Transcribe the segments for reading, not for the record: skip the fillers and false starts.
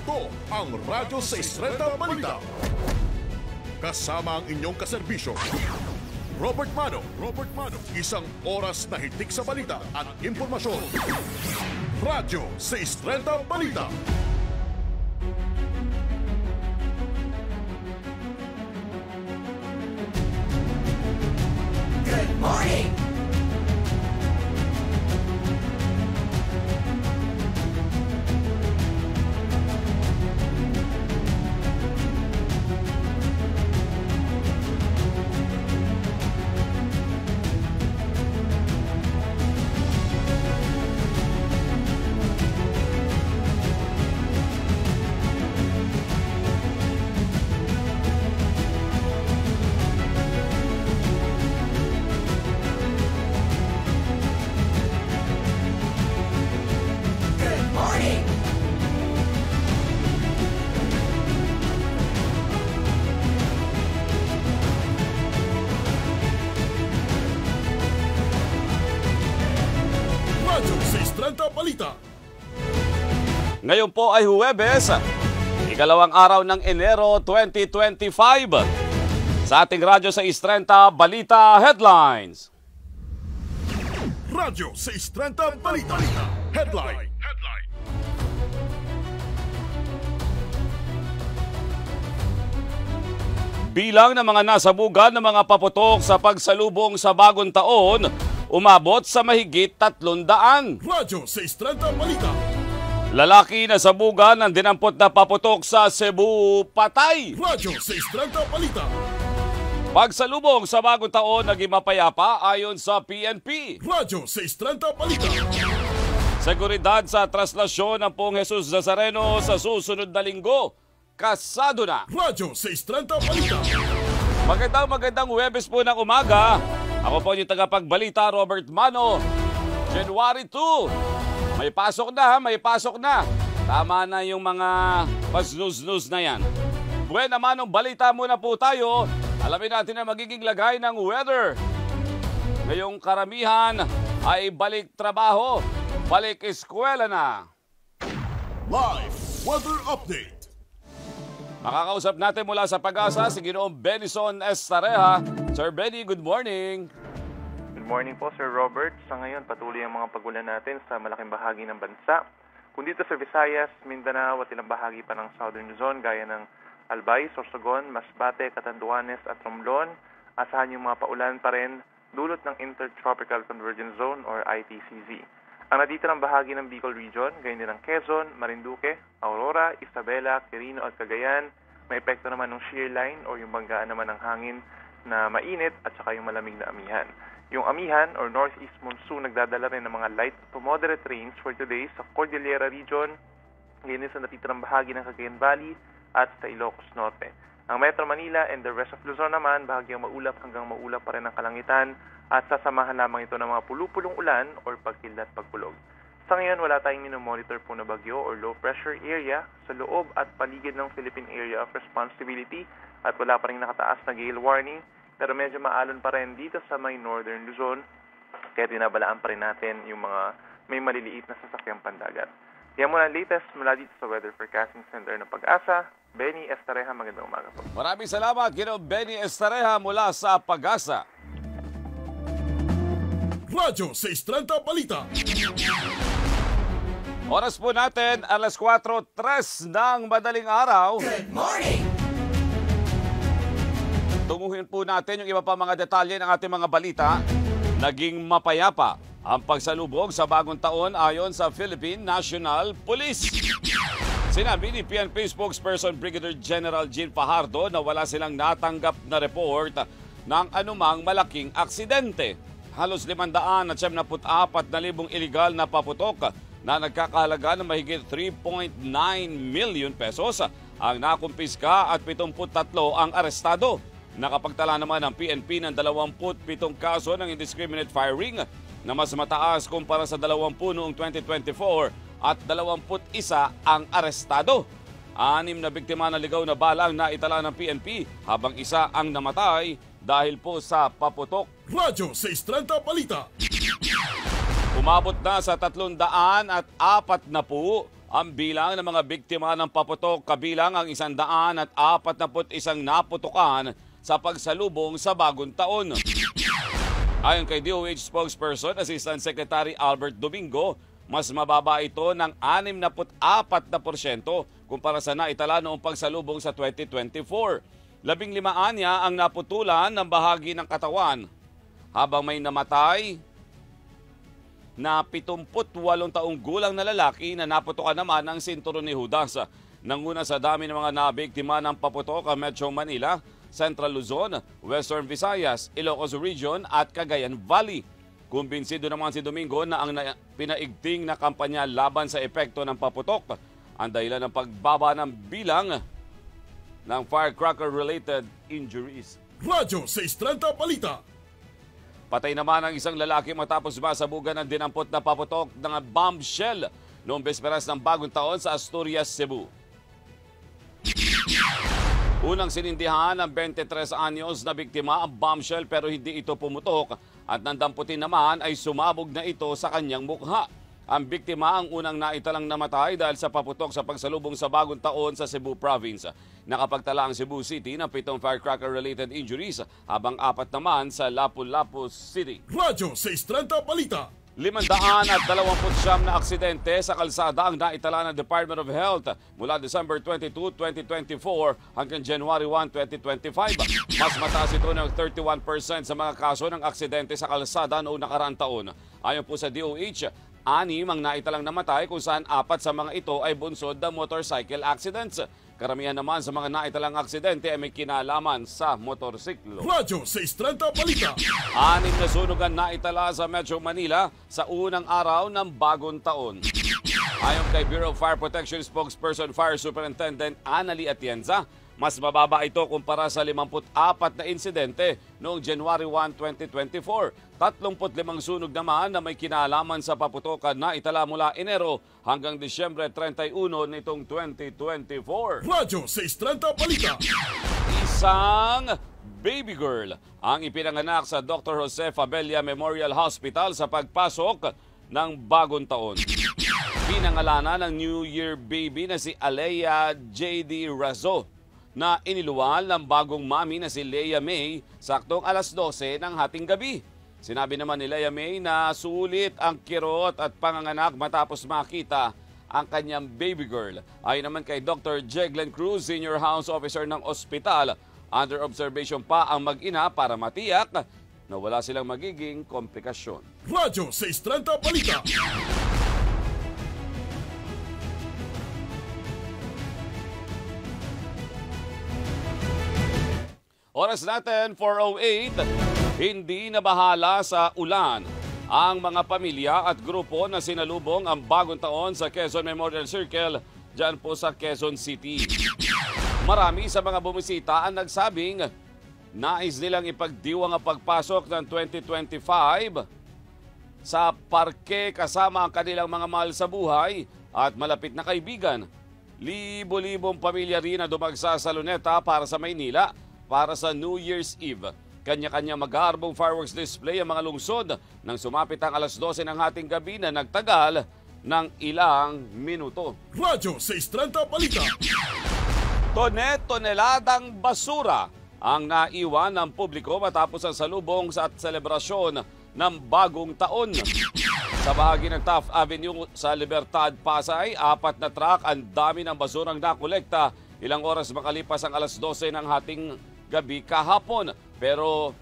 Ito ang Radyo 630 Balita. Kasama ang inyong kaserbisyo, Robert Mano. Isang oras na hitik sa balita at impormasyon. Radyo 630 Balita. Good morning! Balita. Ngayon po ay Huwebes, ikalawang araw ng Enero 2025. Sa ating Radyo 630 Balita Headlines. Radyo 630 Balita Headline. Bilang ng mga nasabugan ng mga paputok sa pagsalubong sa bagong taon, umabot sa mahigit 300. Radyo 630 Balita. Lalaki na sabugan ng dinampot na paputok sa Cebu, patay. Radyo 630 Balita. Pagsalubong sa bagong taon naging mapayapa ayon sa PNP. Radyo 630 Balita. Seguridad sa traslasyon ng Poong Jesus Nazareno sa susunod na linggo, kasado na. Radyo 630 Balita. Magandang Huwebes po ng umaga. Ako po yung tagapagbalita, Robert Mano. January 2. May pasok na. Tama na yung mga pasnus-nus na yan. Buwan naman ng balita muna po tayo. Alamin natin ang magiging lagay ng weather. Ngayong karamihan ay balik trabaho, balik eskwela na. Live weather update. Makakausap natin mula sa Pag-asa si Ginoong Benison Estareha. Sir Benny, good morning. Good morning po, Sir Robert. Sa ngayon, patuloy ang mga pagulan natin sa malaking bahagi ng bansa. Kung dito sa Visayas, Mindanao at ilang bahagi pa ng Southern Luzon, gaya ng Albay, Sorsogon, Masbate, Catanduanes at Romblon, asahan yung mga paulan pa rin dulot ng Intertropical Convergence Zone or ITCZ. Ang natitirang bahagi ng Bicol Region, gayon din ng Quezon, Marinduque, Aurora, Isabela, Quirino at Cagayan, may epekto naman ng shear line o yung banggaan naman ng hangin na mainit at saka yung malamig na amihan. Yung amihan or northeast monsoon nagdadala rin ng mga light to moderate rains for today sa Cordillera Region, gayon din sa natitirang bahagi ng Cagayan Valley at sa Ilocos Norte. Ang Metro Manila and the rest of Luzon naman, bahagyang maulap hanggang maulap pa rin ang kalangitan at sasamahan lamang ito ng mga pulupulong ulan or pagkilat pagkulog. Sa ngayon, wala tayong minomonitor po na bagyo or low pressure area sa loob at paligid ng Philippine Area of Responsibility at wala pa rin nakataas na gale warning, pero medyo maalon pa rin dito sa may northern Luzon, kaya dinabalaan pa rin natin yung mga may maliliit na sasakyang pandagat. Yan muna ang latest mula dito sa Weather Forecasting Center ng Pag-asa. Benny Estareha, magandang umaga po. Maraming salamat, Ginoong Benny Estareha mula sa Pag-asa. Radyo 630 Balita. Oras po natin, alas 4:03 ng madaling araw. Good morning! Tunguhin po natin yung iba pa mga detalye ng ating mga balita. Naging mapayapa ang pagsalubong sa bagong taon ayon sa Philippine National Police. Sinabi ni PNP spokesperson Brigadier General Jean Fajardo na wala silang natanggap na report ng anumang malaking aksidente. Halos 574,000 iligal na paputok na nagkakahalaga ng mahigit 3.9 million pesos ang nakumpiska at 73 ang arestado. Nakapagtala naman ang PNP ng 27 kaso ng indiscriminate firing na mas mataas kumpara sa 20 noong 2024 at 21 ang arestado. 6 na biktima na ligaw na bala ang naitala ng PNP habang isa ang namatay dahil po sa paputok. Radyo 630 Balita. Umabot na sa 340 ang bilang ng mga biktima ng paputok, kabilang ang 141 naputukan sa pagsalubong sa bagong taon. Ayon kay DOH spokesperson, Assistant Secretary Albert Domingo, mas mababa ito ng 64% kumpara sa naitala noong pagsalubong sa 2024. 15 niya ang naputulan ng bahagi ng katawan, habang may namatay na 78 taong gulang na lalaki na naputukan naman ng sinturon ni Judas. Nanguna sa dami ng mga nabiktima ng paputok ang Metro Manila, Central Luzon, Western Visayas, Ilocos Region at Cagayan Valley. Kumbinsido naman si Domingo na ang pinaigting na kampanya laban sa epekto ng paputok ang dahilan ng pagbaba ng bilang ng firecracker-related injuries. Radyo 630 Balita. Patay naman ang isang lalaki matapos masabugan ng dinampot na paputok ng bombshell noong besperas ng bagong taon sa Asturias, Cebu. Unang sinindihan ng 23 anyos na biktima ang bombshell pero hindi ito pumutok at nandamputin naman ay sumabog na ito sa kanyang mukha. Ang biktima ang unang naitalang namatay dahil sa paputok sa pagsalubong sa bagong taon sa Cebu Province. Nakapagtala ang Cebu City ng 7 firecracker-related injuries habang 4 naman sa Lapu-Lapu City. Radyo 630 Balita. 529 na aksidente sa kalsada ang naitala ng Department of Health mula December 22, 2024 hanggang January 1, 2025. Mas mataas ito ng 31% sa mga kaso ng aksidente sa kalsada noong nakaraang taon. Ayon po sa DOH, 6 ang naitalang namatay kung saan 4 sa mga ito ay bunsod ng motorcycle accidents. Karamihan naman sa mga naitalang aksidente ay may kinalaman sa motorsiklo. Radyo 630 Balita. 6 na sunog ang naitala sa Metro Manila sa unang araw ng bagong taon. Ayon kay Bureau of Fire Protection spokesperson Fire Superintendent Annalie Atienza, mas mababa ito kumpara sa 54 na insidente noong January 1, 2024. 35 sunog naman na may kinalaman sa paputokan na itala mula Enero hanggang Disyembre 31 nitong 2024. Radyo 630 Balita. Isang baby girl ang ipinanganak sa Dr. Jose Fabella Memorial Hospital sa pagpasok ng bagong taon. Pinangalanan ng New Year baby na si Alea J.D. Razo na iniluwal ng bagong mami na si Leia May saktong alas 12 ng hating gabi. Sinabi naman ni Leia May na sulit ang kirot at panganganak matapos makita ang kanyang baby girl. Ayon naman kay Dr. Jeglen Cruz, Senior House Officer ng ospital, under observation pa ang mag-ina para matiyak na wala silang magiging komplikasyon. Radyo 630 Balita. Oras natin, 4:08, hindi na bahala sa ulan ang mga pamilya at grupo na sinalubong ang bagong taon sa Quezon Memorial Circle dyan po sa Quezon City. Marami sa mga bumisita ang nagsabing nais nilang ipagdiwang ang pagpasok ng 2025 sa parke kasama ang kanilang mga mahal sa buhay at malapit na kaibigan. Libo-libong pamilya rin na dumagsa sa Luneta para sa Maynila para sa New Year's Eve. Kanya-kanya mag-aarbong fireworks display ang mga lungsod nang sumapit ang alas 12 ng hating gabi na nagtagal ng ilang minuto. Radyo 630 Balita. Toneladang basura ang naiwan ng publiko matapos ang salubong sa selebrasyon ng bagong taon. Sa bahagi ng Taft Avenue sa Libertad, Pasay, 4 na truck ang dami ng basurang nakolekta ilang oras makalipas ang alas 12 ng hating gabi kahapon. Pero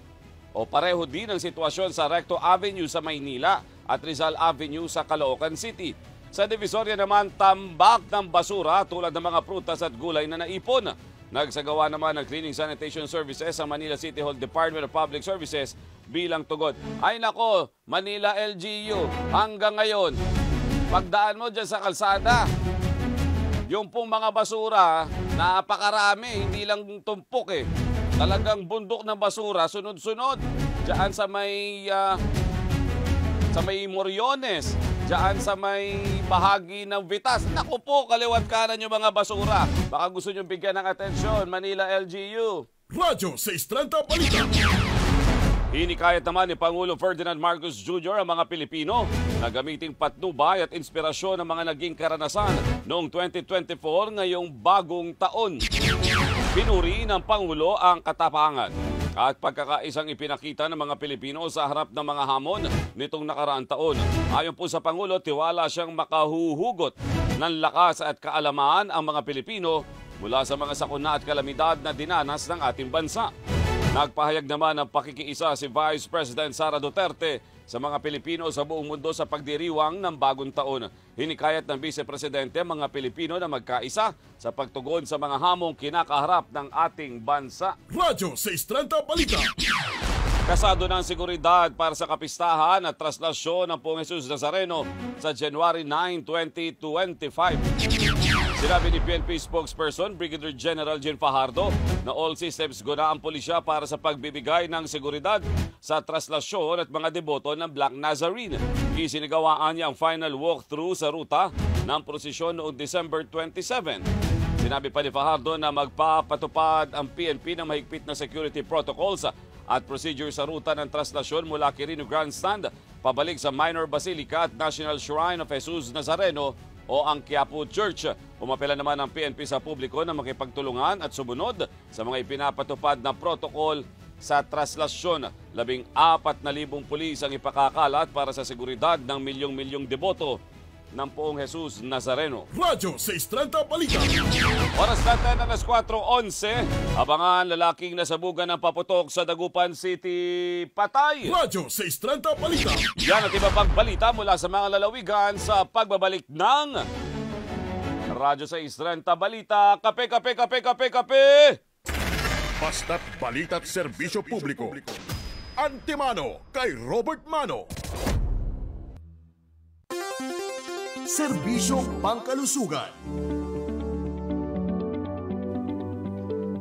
pareho din ang sitwasyon sa Recto Avenue sa Maynila at Rizal Avenue sa Caloocan City. Sa Divisoria naman, tambak ng basura tulad ng mga prutas at gulay na naipon. Nagsagawa naman ng Cleaning Sanitation Services sa Manila City Hall Department of Public Services bilang tugon. Ay nako, Manila LGU, hanggang ngayon, pagdaan mo dyan sa kalsada, yung pong mga basura, napakarami, hindi lang tumpok eh. Talagang bundok ng basura, sunod-sunod. Diyan sa may Moriones, diyan sa may bahagi ng Vitas. Naku po, kaliwat kanan yung mga basura. Baka gusto nyo bigyan ng atensyon, Manila LGU. Radyo 630 Balita. Hinikayat naman ni Pangulo Ferdinand Marcos Jr. ang mga Pilipino na gamiting patnubay at inspirasyon ng mga naging karanasan noong 2024 ngayong bagong taon. Pinuri ng Pangulo ang katapangan at pagkakaisang ipinakita ng mga Pilipino sa harap ng mga hamon nitong nakaraang taon. Ayon po sa Pangulo, tiwala siyang makahuhugot ng lakas at kaalaman ang mga Pilipino mula sa mga sakuna at kalamidad na dinanas ng ating bansa. Nagpahayag naman ng pakikiisa si Vice President Sara Duterte sa mga Pilipino sa buong mundo sa pagdiriwang ng bagong taon. Hinikayat ng Vice Presidente ang mga Pilipino na magkaisa sa pagtugon sa mga hamong kinakaharap ng ating bansa. Radyo 630 Balita. Kasado ng seguridad para sa kapistahan at traslasyon ng Poong Jesus Nazareno sa January 9, 2025. Sinabi ni PNP spokesperson Brigadier General Jean Fajardo na all systems go na ang pulisya para sa pagbibigay ng seguridad sa traslasyon at mga deboto ng Black Nazarene. Isinagawaan niya ang final walkthrough sa ruta ng prosesyon noong December 27. Sinabi pa ni Fajardo na magpapatupad ang PNP ng mahigpit na security protocols at procedure sa ruta ng traslasyon mula Quirino Grandstand pabalik sa Minor Basilica at National Shrine of Jesus Nazareno o ang Quiapo Church. Umapela naman ang PNP sa publiko na makipagtulungan at sumunod sa mga ipinapatupad na protocol sa traslasyon. 14,000 pulis ang ipakakalat para sa seguridad ng milyong-milyong deboto ng Poong Jesus Nazareno. Radyo 630 Balita. Oras natin ang 4:11. Abangan lalaking nasabugan ng paputok sa Dagupan City, patay. Radyo 630 Balita. Yan at iba pang balita mula sa mga lalawigan sa pagbabalik ng Radyo 630 Balita. Kape, kape, kape, kape, kape! Basta't balita't serbisyo publiko. Antimano kay Robert Mano. Serbisyong pangkalusugan.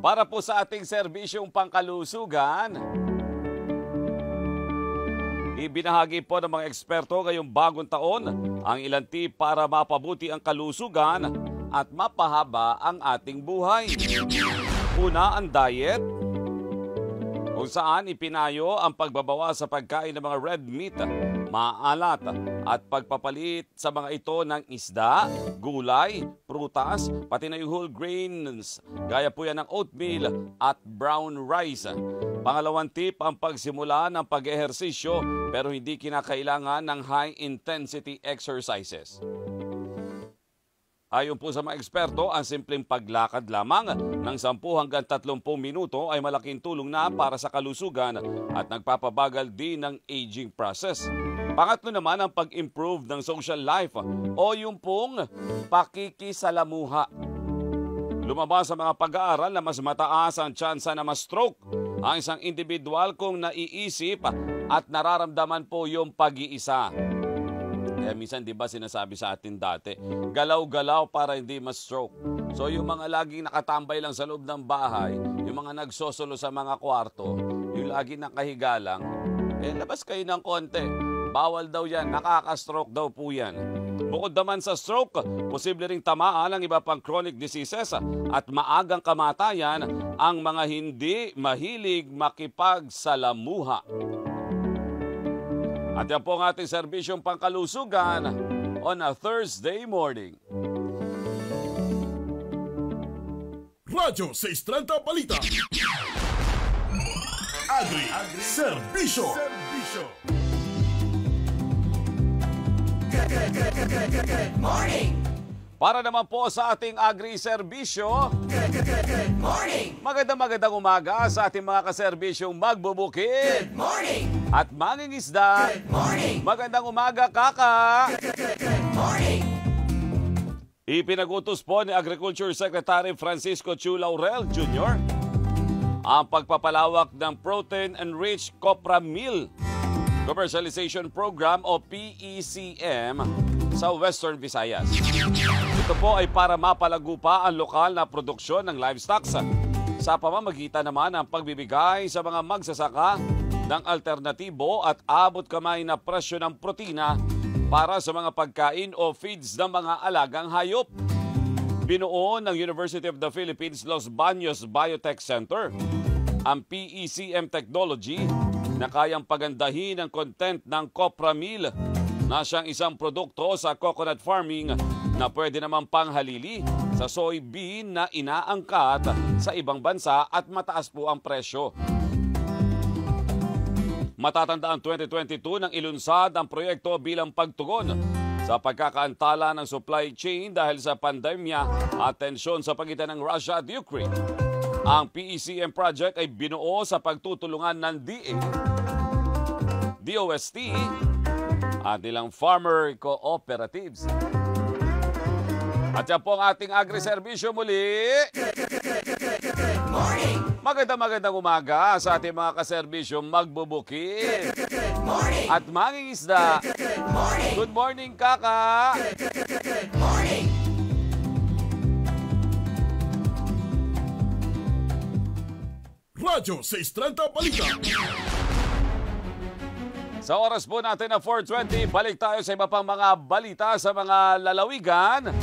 Para po sa ating serbisyong pangkalusugan, ibinahagi po ng mga eksperto ngayong bagong taon ang ilang tip para mapabuti ang kalusugan at mapahaba ang ating buhay. Una, ang diet, kung saan ipinayo ang pagbabawas sa pagkain ng mga red meat, maalat at pagpapalit sa mga ito ng isda, gulay, prutas, pati na yung whole grains. Gaya po yan ng oatmeal at brown rice. Pangalawang tip, ang pagsimula ng pag-ehersisyo pero hindi kinakailangan ng high-intensity exercises. Ayon po sa mga eksperto, ang simpleng paglakad lamang ng 10 hanggang 30 minuto ay malaking tulong na para sa kalusugan at nagpapabagal din ng aging process. Pangatlo naman ang pag-improve ng social life o yung pong pakikisalamuha. Lumabas sa mga pag-aaral na mas mataas ang tsansa na ma-stroke ang isang individual kung naiisip at nararamdaman po yung pag-iisa. Kaya minsan, di ba, sinasabi sa atin dati, galaw-galaw para hindi ma-stroke. So yung mga laging nakatambay lang sa loob ng bahay, yung mga nagsosolo sa mga kwarto, yung laging nakahiga lang, labas kayo ng konti. Bawal daw yan, nakaka-stroke daw po yan. Bukod naman sa stroke, posible ring tamaan ang iba pang chronic diseases at maagang kamatayan ang mga hindi mahilig makipagsalamuha. At yan po ang ating serbisyong pangkalusugan on a Thursday morning. Radyo 630 Balita. Serbisyo. Good morning! Para naman po sa ating agri-serbisyo, Good morning! magandang umaga sa ating mga kaserbisyong magbubukid Good morning! at mangingisda. Good morning! Magandang umaga, Kaka! Good morning! Ipinag-utos po ni Agriculture Secretary Francisco Chu Laurel Jr. ang pagpapalawak ng Protein-Enriched Copra Meal Commercialization Program o PECM sa Western Visayas. Ito po ay para mapalago pa ang lokal na produksyon ng livestock sa pamamagitan naman ng pagbibigay sa mga magsasaka ng alternatibo at abot kamay na presyo ng protina para sa mga pagkain o feeds ng mga alagang hayop. Binuo ng University of the Philippines Los Baños Biotech Center ang PECM technology na kayang pagandahin ang content ng copra meal na siyang isang produkto sa coconut farming na pwede namang panghalili sa soybean na inaangkat sa ibang bansa at mataas po ang presyo. Matatandaan 2022 nang ilunsad ang proyekto bilang pagtugon sa pagkakaantala ng supply chain dahil sa pandemya at tensyon sa pagitan ng Russia at Ukraine. Ang PECM project ay binuo sa pagtutulungan ng DA, DOST at ilang farmer cooperatives. At yan po ang ating agri-servisyo muli. Good morning. Magandang umaga sa ating mga kaservisyo magbubukid Good morning. at mangingisda. Good morning. Good morning, Kaka! Good morning. Radyo 630 Balita. Sa oras po natin na 4:20, balik tayo sa iba pang mga balita sa mga lalawigan.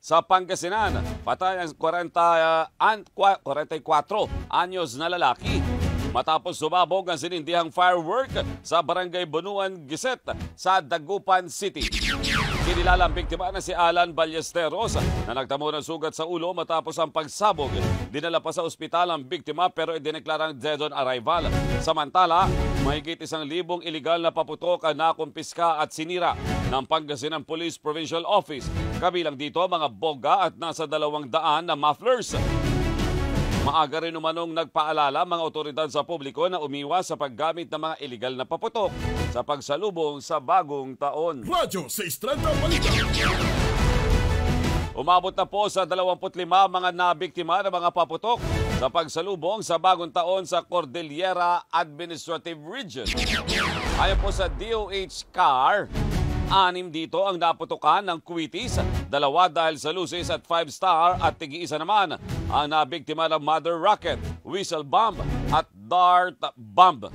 Sa Pangasinan, patay ang 44 anyos na lalaki matapos sumabog ang sinindihang firework sa Barangay Bunuan, Giset sa Dagupan City. Kinilala ang biktima na si Alan Ballesteros na nagtamo ng sugat sa ulo matapos ang pagsabog. Dinala pa sa ospital ang biktima pero idineklarang dead on arrival. Samantala, mahigit 1,000 iligal na paputok ang nakumpiska at sinira ng Pangasinan Police Provincial Office. Kabilang dito mga boga at nasa 200 na mufflers. Maaga rin umanong nagpaalala mga otoridad sa publiko na umiwas sa paggamit ng mga iligal na paputok sa pagsalubong sa bagong taon. Radyo 630 Balita. Umabot na po sa 25 mga nabiktima ng mga paputok sa pagsalubong sa bagong taon sa Cordillera Administrative Region. Ayon po sa DOH CAR, 6 dito ang naputukan ng Kuwitis, 2 dahil sa Lucis at 5-star at tig-isa naman ang nabiktima ng Mother Rocket, Whistle Bomb at Dart Bomb.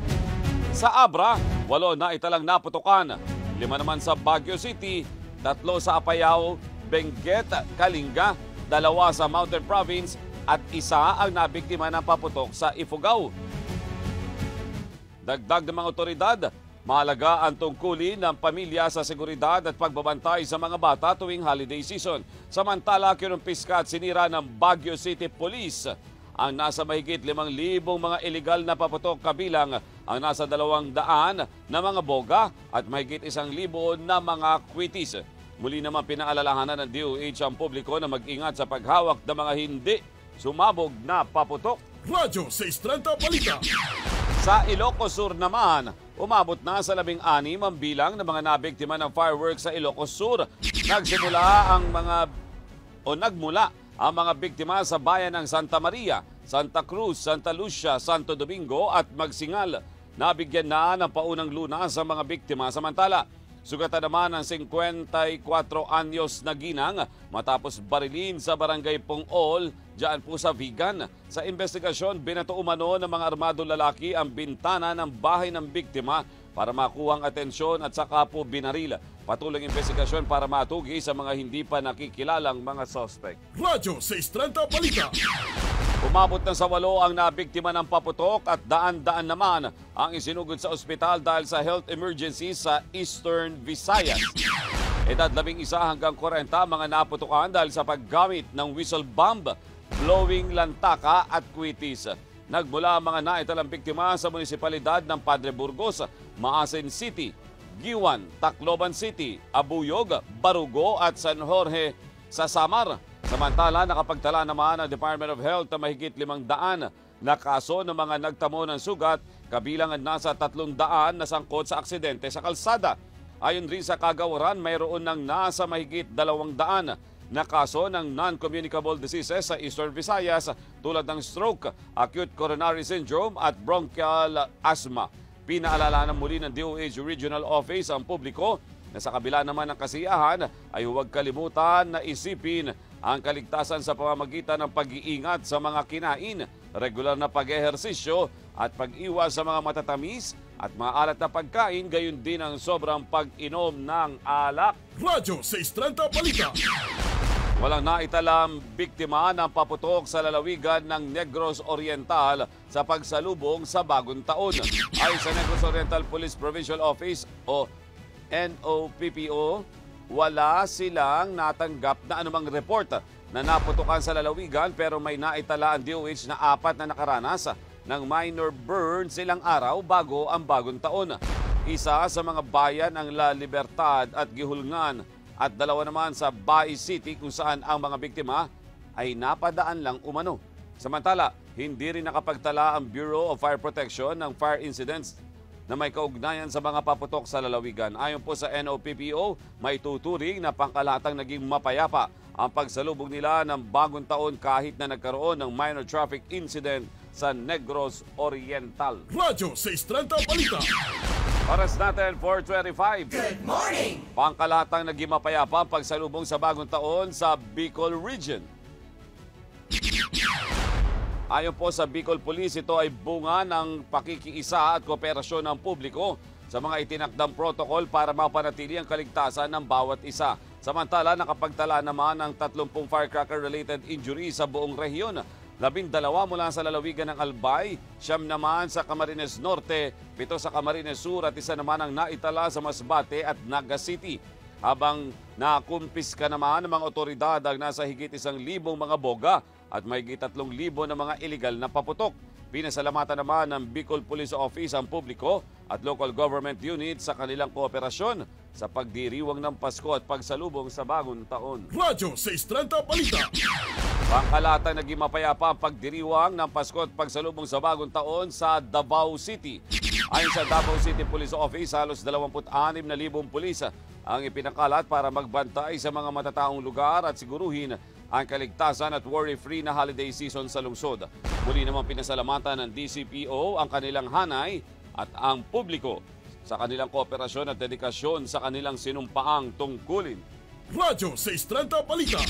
Sa Abra, 8 na italang naputukan, 5 naman sa Baguio City, 3 sa Apayao, Benguet, Kalinga, 2 sa Mountain Province at 1 ang nabiktima ng paputok sa Ifugao. Dagdag ng mga otoridad, mahalaga ang tungkulin ng pamilya sa seguridad at pagbabantay sa mga bata tuwing holiday season. Samantala, kinumpiska at sinira ng Baguio City Police ang nasa mahigit 5,000 mga iligal na paputok kabilang ang nasa 200 na mga boga at mahigit 1,000 na mga kwitis. Muli naman pinaalalahanan ng DOH ang publiko na mag-ingat sa paghawak ng mga hindi sumabog na paputok. Radyo 630 Balita. Sa Ilocos Sur naman, umabot na sa 16 ang bilang ng mga nabiktima ng fireworks sa Ilocos Sur. Nagmula ang mga biktima sa bayan ng Santa Maria, Santa Cruz, Santa Lucia, Santo Domingo at Magsingal. Nabigyan na ng paunang lunas sa mga biktima. Samantala, sugatan naman ang 54 anyos na ginang matapos barilin sa barangay Pungol, diyan po sa Vigan. Sa investigasyon, binato umano ng mga armadong lalaki ang bintana ng bahay ng biktima para makuha ang atensyon at saka po binaril. Patuloy ang investigasyon para matugi sa mga hindi pa nakikilalang mga suspect. Radyo 630 Balita. Umabot na sa 8 ang nabiktima ng paputok at daan-daan naman ang isinugod sa ospital dahil sa health emergency sa Eastern Visayas. Edad 11 hanggang 40 mga naputukan dahil sa paggamit ng whistle bomb, blowing lantaka at kwitis. Nagmula ang mga naitalang biktima sa munisipalidad ng Padre Burgos, Maasin City, Giwan, Tacloban City, Abuyog, Barugo at San Jorge sa Samar. Samantala, nakapagtala naman ang Department of Health na mahigit 500 na kaso ng mga nagtamo ng sugat, kabilang ang nasa 300 na sangkot sa aksidente sa kalsada. Ayon rin sa kagawaran, mayroon ng nasa mahigit 200 na kaso ng non-communicable diseases sa Eastern Visayas tulad ng stroke, acute coronary syndrome at bronchial asthma. Pinaalalahanan muli ng DOH Regional Office ang publiko na sa kabila naman ng kasiyahan ay huwag kalimutan na isipin ang kaligtasan sa pamamagitan ng pag-iingat sa mga kinain, regular na pag-ehersisyo at pag-iwas sa mga matatamis at maalat na pagkain, gayon din ang sobrang pag-inom ng alak. Radyo 630 Balita. Walang naitalang biktima ng paputok sa lalawigan ng Negros Oriental sa pagsalubong sa bagong taon. Ayon sa Negros Oriental Police Provincial Office o NOPPO, wala silang natanggap na anumang report na naputukan sa lalawigan, pero may naitala ang DOH na 4 na nakaranas ng minor burn silang araw bago ang bagong taon. Isa sa mga bayan ang La Libertad at Gihulngan at 2 naman sa Bai City kung saan ang mga biktima ay napadaan lang umano. Samantala, hindi rin nakapagtala ang Bureau of Fire Protection ng fire incidents na may kaugnayan sa mga paputok sa lalawigan. Ayon po sa NOPPO, may tuturing na pangkalatang naging mapayapa ang pagsalubong nila ng bagong taon kahit na nagkaroon ng minor traffic incident sa Negros Oriental. Radyo 630 Balita. Oras natin, 4:25. Good morning. Pangkalatang naging mapayapa ang pagsalubong sa bagong taon sa Bicol Region. Ayon po sa Bicol Police, ito ay bunga ng pakikiisa at kooperasyon ng publiko sa mga itinakdang protocol para mapanatili ang kaligtasan ng bawat isa. Samantala, nakapagtala naman ng 30 firecracker-related injuries sa buong rehiyon. 12 mula sa lalawigan ng Albay, 9 naman sa Camarines Norte, 7 sa Camarines Sur at 1 naman ang naitala sa Masbate at Naga City. Habang nakumpiska naman ng mga otoridad ang nasa higit 1,000 mga boga at mahigit 3,000 na mga iligal na paputok. Pinasalamatan naman ng Bicol Police Office ang publiko at local government units sa kanilang kooperasyon sa pagdiriwang ng Pasko at pagsalubong sa bagong taon. Radyo 630 Balita. Pangkalatang naging mapayapa ang pagdiriwang ng Pasko at pagsalubong sa bagong taon sa Davao City. Ayon sa Davao City Police Office, halos 26,000 pulis ang ipinakalat para magbantay sa mga matataong lugar at siguruhin ang kaligtasan at worry-free na holiday season sa lungsod. Muli naman pinasalamatan ng DCPO ang kanilang hanay at ang publiko sa kanilang kooperasyon at dedikasyon sa kanilang sinumpaang tungkulin. Radyo 630 Balita.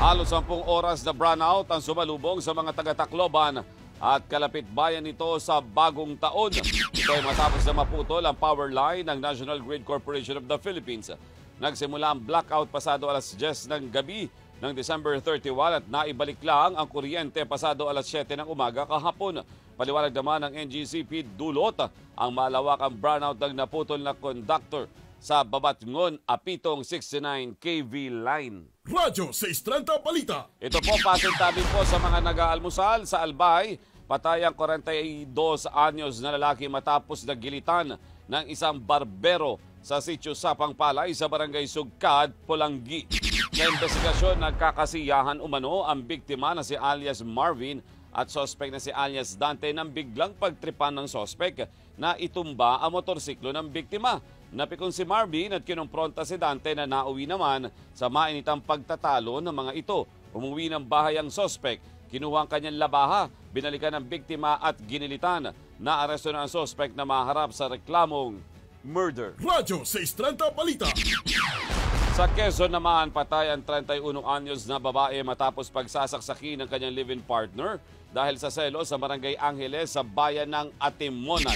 Halos 10 oras na brownout ang sumalubong sa mga taga-Tacloban at kalapit bayan nito sa bagong taon. Ito ay matapos na maputol ang power line ng National Grid Corporation of the Philippines. Nagsimula ang blackout pasado alas 10 ng gabi ng December 31 at naibalik lang ang kuryente pasado alas 7 ng umaga kahapon. Paliwanag naman ng NGCP, dulot ang malawakang brownout ng naputol na conductor sa Babatngon Apitong 69 kV line. Radyo 630 Balita. Ito po, pasintabi po sa mga nag-aalmusal sa Albay. Patay ang 42 anyos na lalaki matapos na gilitan ng isang barbero sa sitio Sapang Palay sa barangay Sugkad, Polanggi. Sa investigasyon, nagkakasiyahan umano ang biktima na si alias Marvin at sospek na si alias Dante nang biglang pagtripan ng sospek na itumba ang motorsiklo ng biktima. Napikon si Marvin at kinumpronta si Dante na nauwi naman sa mainitang pagtatalo ng mga ito. Umuwi ng bahay ang sospek, kinuha ang kanyang labaha, binalikan ng biktima at ginilitan. Naaresto na ang sospek na maharap sa reklamong murder. Radyo 630 Balita. Sa Quezon naman, patay ang 31 anyos na babae matapos pagsasaksaki ng kanyang live-in partner dahil sa selos sa Barangay Angeles sa bayan ng Atimonan.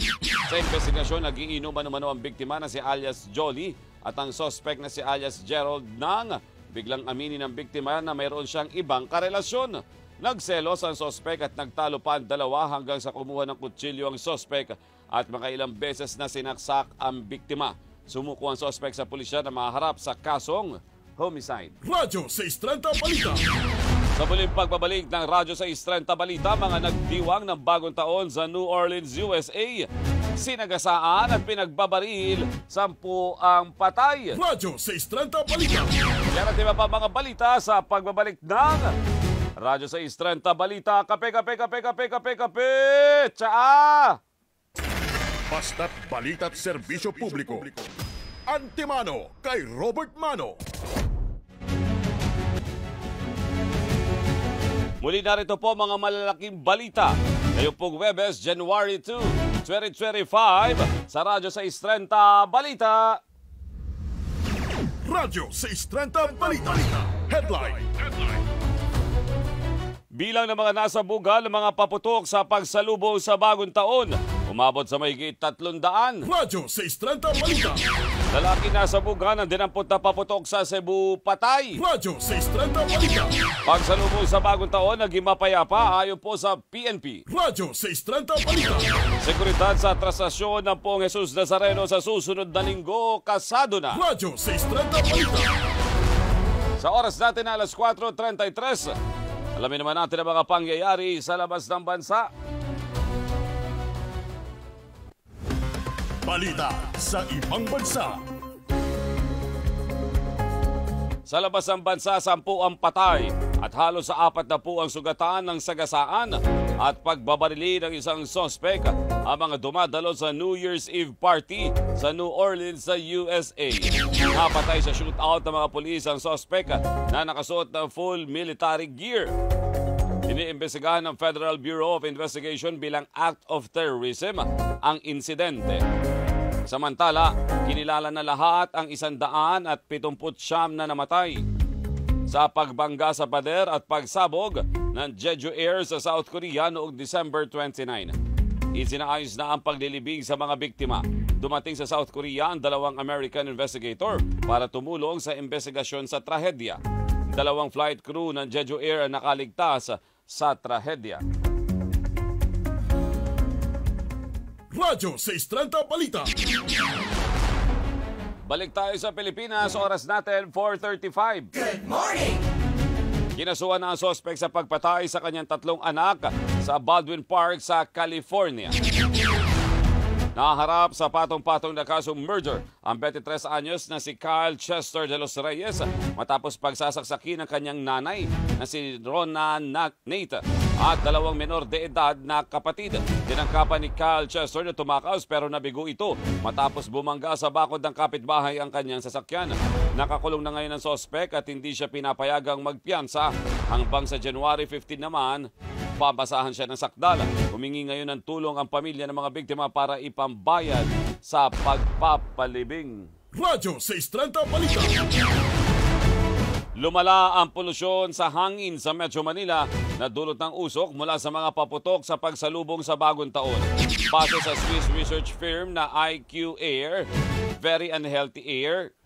Sa investigasyon, nag-iinuman umano ang biktima na si alias Jolly at ang suspect na si alias Gerald nang biglang aminin ng biktima na mayroon siyang ibang karelasyon. Nagselos ang suspect at nagtalo pa ang dalawa hanggang sa kumuha ng kutsilyo ang suspect at mga ilang beses na sinaksak ang biktima. Sumuko ang suspect sa pulisya na maharap sa kasong homicide. Radyo 630 Balita. Sa muling pagbabalik ng Radyo 630 Balita, mga nagdiwang ng bagong taon sa New Orleans, USA. Sinagasaan at pinagbabaril, 10 ang patay. Radyo 630 Balita. Yan at iba pa mga balita sa pagbabalik ng Radyo 630 Balita. Kape, kape, kape, kape, kape, kape! Tsaa! Basta't balita't serbisyo publiko. Antimano kay Robert Mano. Muli narito po mga malalaking balita. Ngayong pong Webes, January 2, 2025 sa Radyo 630 Balita. Radyo 630 Balita. Headline. Bilang ng mga nasa bugal ng mga paputok sa pagsalubong sa bagong taon, umabot sa mahigit 300. Radyo 630 Balita. Lalaki na sa bugan ang dinampot na paputok sa Cebu patay. Radyo 630 Balita. Pagsalubong sa bagong taon, naging mapayapa ayon po sa PNP. Radyo 630 Balita. Seguridad sa trasasyon ng Pong Jesus Nazareno sa susunod na linggo, kasado na. Radyo 630 Balita. Sa oras natin na alas 4:33, alamin naman natin ang mga pangyayari sa labas ng bansa. Balita sa ibang bansa. Sa labas ng bansa, 10 ang patay at halos sa 4 na po ang sugatan ng sagasaan at pagbabarili ng isang sospek ang mga dumadalo sa New Year's Eve party sa New Orleans sa USA. Napatay sa shootout ng mga pulis ang sospek na nakasuot ng full military gear. Iniimbestigahan ng Federal Bureau of Investigation bilang act of terrorism ang insidente. Samantala, kinilala na lahat ang 179 na namatay sa pagbangga sa pader at pagsabog ng Jeju Air sa South Korea noong December 29. Isinaayos na ang paglilibing sa mga biktima. Dumating sa South Korea ang 2 American investigator para tumulong sa investigasyon sa trahedya. 2 flight crew ng Jeju Air ang nakaligtas sa trahedya. Radyo 630 Balita. Balik tayo sa Pilipinas, oras natin 4:35. Good morning. Kinasuhan na ang sospek sa pagpatay sa kanyang 3 anak sa Baldwin Park sa California. Naharap sa patong-patong na kasong murder ang 23 anyos na si Kyle Chester de los Reyes matapos pagsasaksakin ng kanyang nanay na si Rona Nate at 2 menor de edad na kapatid. Tinangkapan ni Kyle Chester na tumakaos pero nabigo ito matapos bumangga sa bakod ng kapitbahay ang kanyang sasakyan. Nakakulong na ngayon ang sospek at hindi siya pinapayagang magpiyansa hanggang sa January 15 naman. Pabasahan siya ng sakdal. Humingi ngayon ng tulong ang pamilya ng mga biktima para ipambayad sa pagpapalibing. Radyo 630 Balita. Lumala ang polusyon sa hangin sa Metro Manila na dulot ng usok mula sa mga paputok sa pagsalubong sa bagong taon. Base sa Swiss research firm na IQ Air, Very Unhealthy Air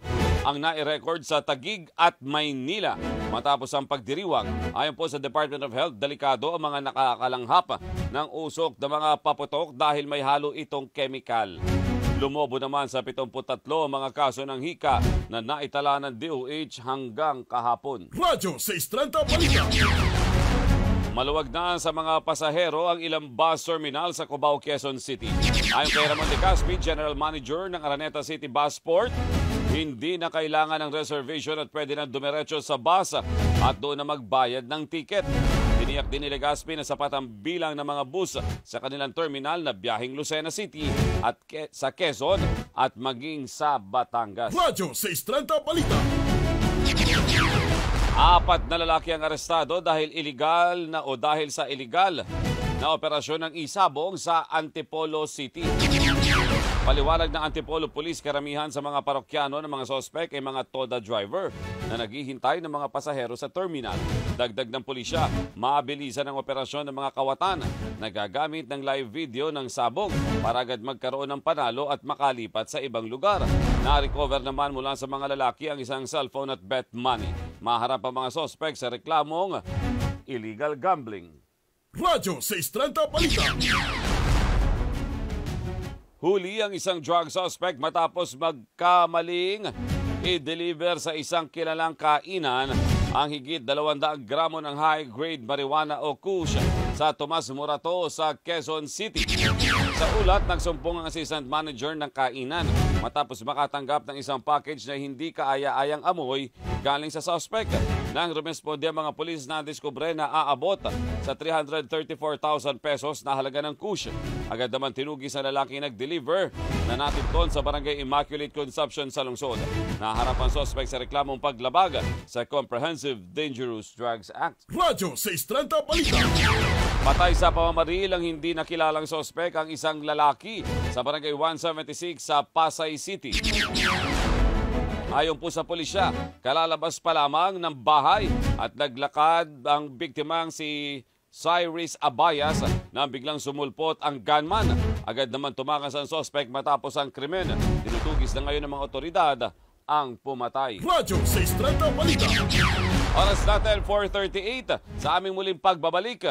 ang nai-record sa Taguig at Maynila matapos ang pagdiriwang. Ayon po sa Department of Health, delikado ang mga nakakalanghap ng usok ng mga paputok dahil may halo itong chemical. Lumobo naman sa 73 ang mga kaso ng hika na naitala ng DOH hanggang kahapon. Radyo 630 Balita. Maluwag na sa mga pasahero ang ilang bus terminal sa Cubao, Quezon City. Ayon kay Ramon de Caspi, General Manager ng Araneta City Busport, hindi na kailangan ng reservation at pwede na dumiretso sa bus at doon na magbayad ng ticket. Tiniyak din ni Legaspi na sapat ang bilang ng mga bus sa kanilang terminal na biyaheng Lucena City at sa Quezon at maging sa Batangas. Radyo 630 Balita. 4 na lalaki ang arestado dahil sa iligal na operasyon ng isabong sa Antipolo City. Paliwanag ng Antipolo Police, karamihan sa mga parokyano ng mga sospek ay mga toda driver na naghihintay ng mga pasahero sa terminal. Dagdag ng pulisya, mabilisan ang operasyon ng mga kawatan na gagamit ng live video ng sabong para agad magkaroon ng panalo at makalipat sa ibang lugar. Na-recover naman mula sa mga lalaki ang isang cellphone at bet money. Maharap ang mga sospek sa reklamong illegal gambling. Radyo 630 Balita. Huli ang isang drug suspect matapos magkamaling i-deliver sa isang kilalang kainan ang higit 200 gramo ng high-grade marijuana o kush sa Tomas Morato sa Quezon City. Sa ulat, nagsumpong ang assistant manager ng kainan matapos makatanggap ng isang package na hindi kaaya-ayang amoy galing sa suspect. Nang rumesponde ang mga pulis na diskubre na aabot sa 334,000 pesos na halaga ng kush. Agad naman tinugis ang lalaki nag-deliver na natipton sa Barangay Immaculate Conception sa lungsod. Naharap ang suspect sa reklamong paglabag sa Comprehensive Dangerous Drugs Act. Radyo 630 Balita. Patay sa pamamaril ang hindi nakilalang sospek ang isang lalaki sa Barangay 176 sa Pasay City. Ayon po sa pulisya, kalalabas pa lamang ng bahay at naglakad ang biktimang si Cyrus Abayas na biglang sumulpot ang gunman. Agad naman tumakas ang suspect matapos ang krimen. Tinutugis na ngayon ng mga otoridad ang pumatay. Radyo 630 Balita. Oras natin 4:38 sa aming muling pagbabalik.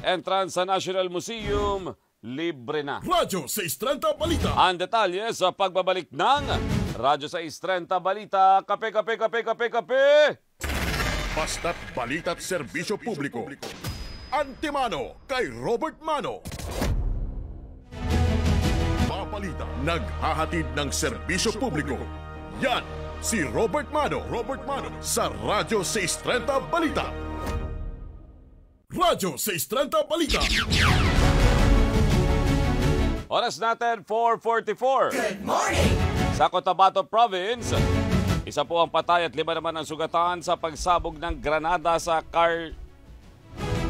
Entrance sa National Museum, libre na. Radyo 630 Balita. Ang detalye sa pagbabalik ng Radyo 630 Balita. Kape, kape, kape, kape, kape! Basta't balita't serbisyo publiko. Antimano kay Robert Mano. Papalita, naghahatid ng serbisyo publiko. Yan, si Robert Mano. Robert Mano sa Radyo 630 Balita. Radyo 630 Balita. Oras natin 4:44. Good morning. Sa Cotabato Province, isa po ang patay at 5 naman ang sugatan sa pagsabog ng granada sa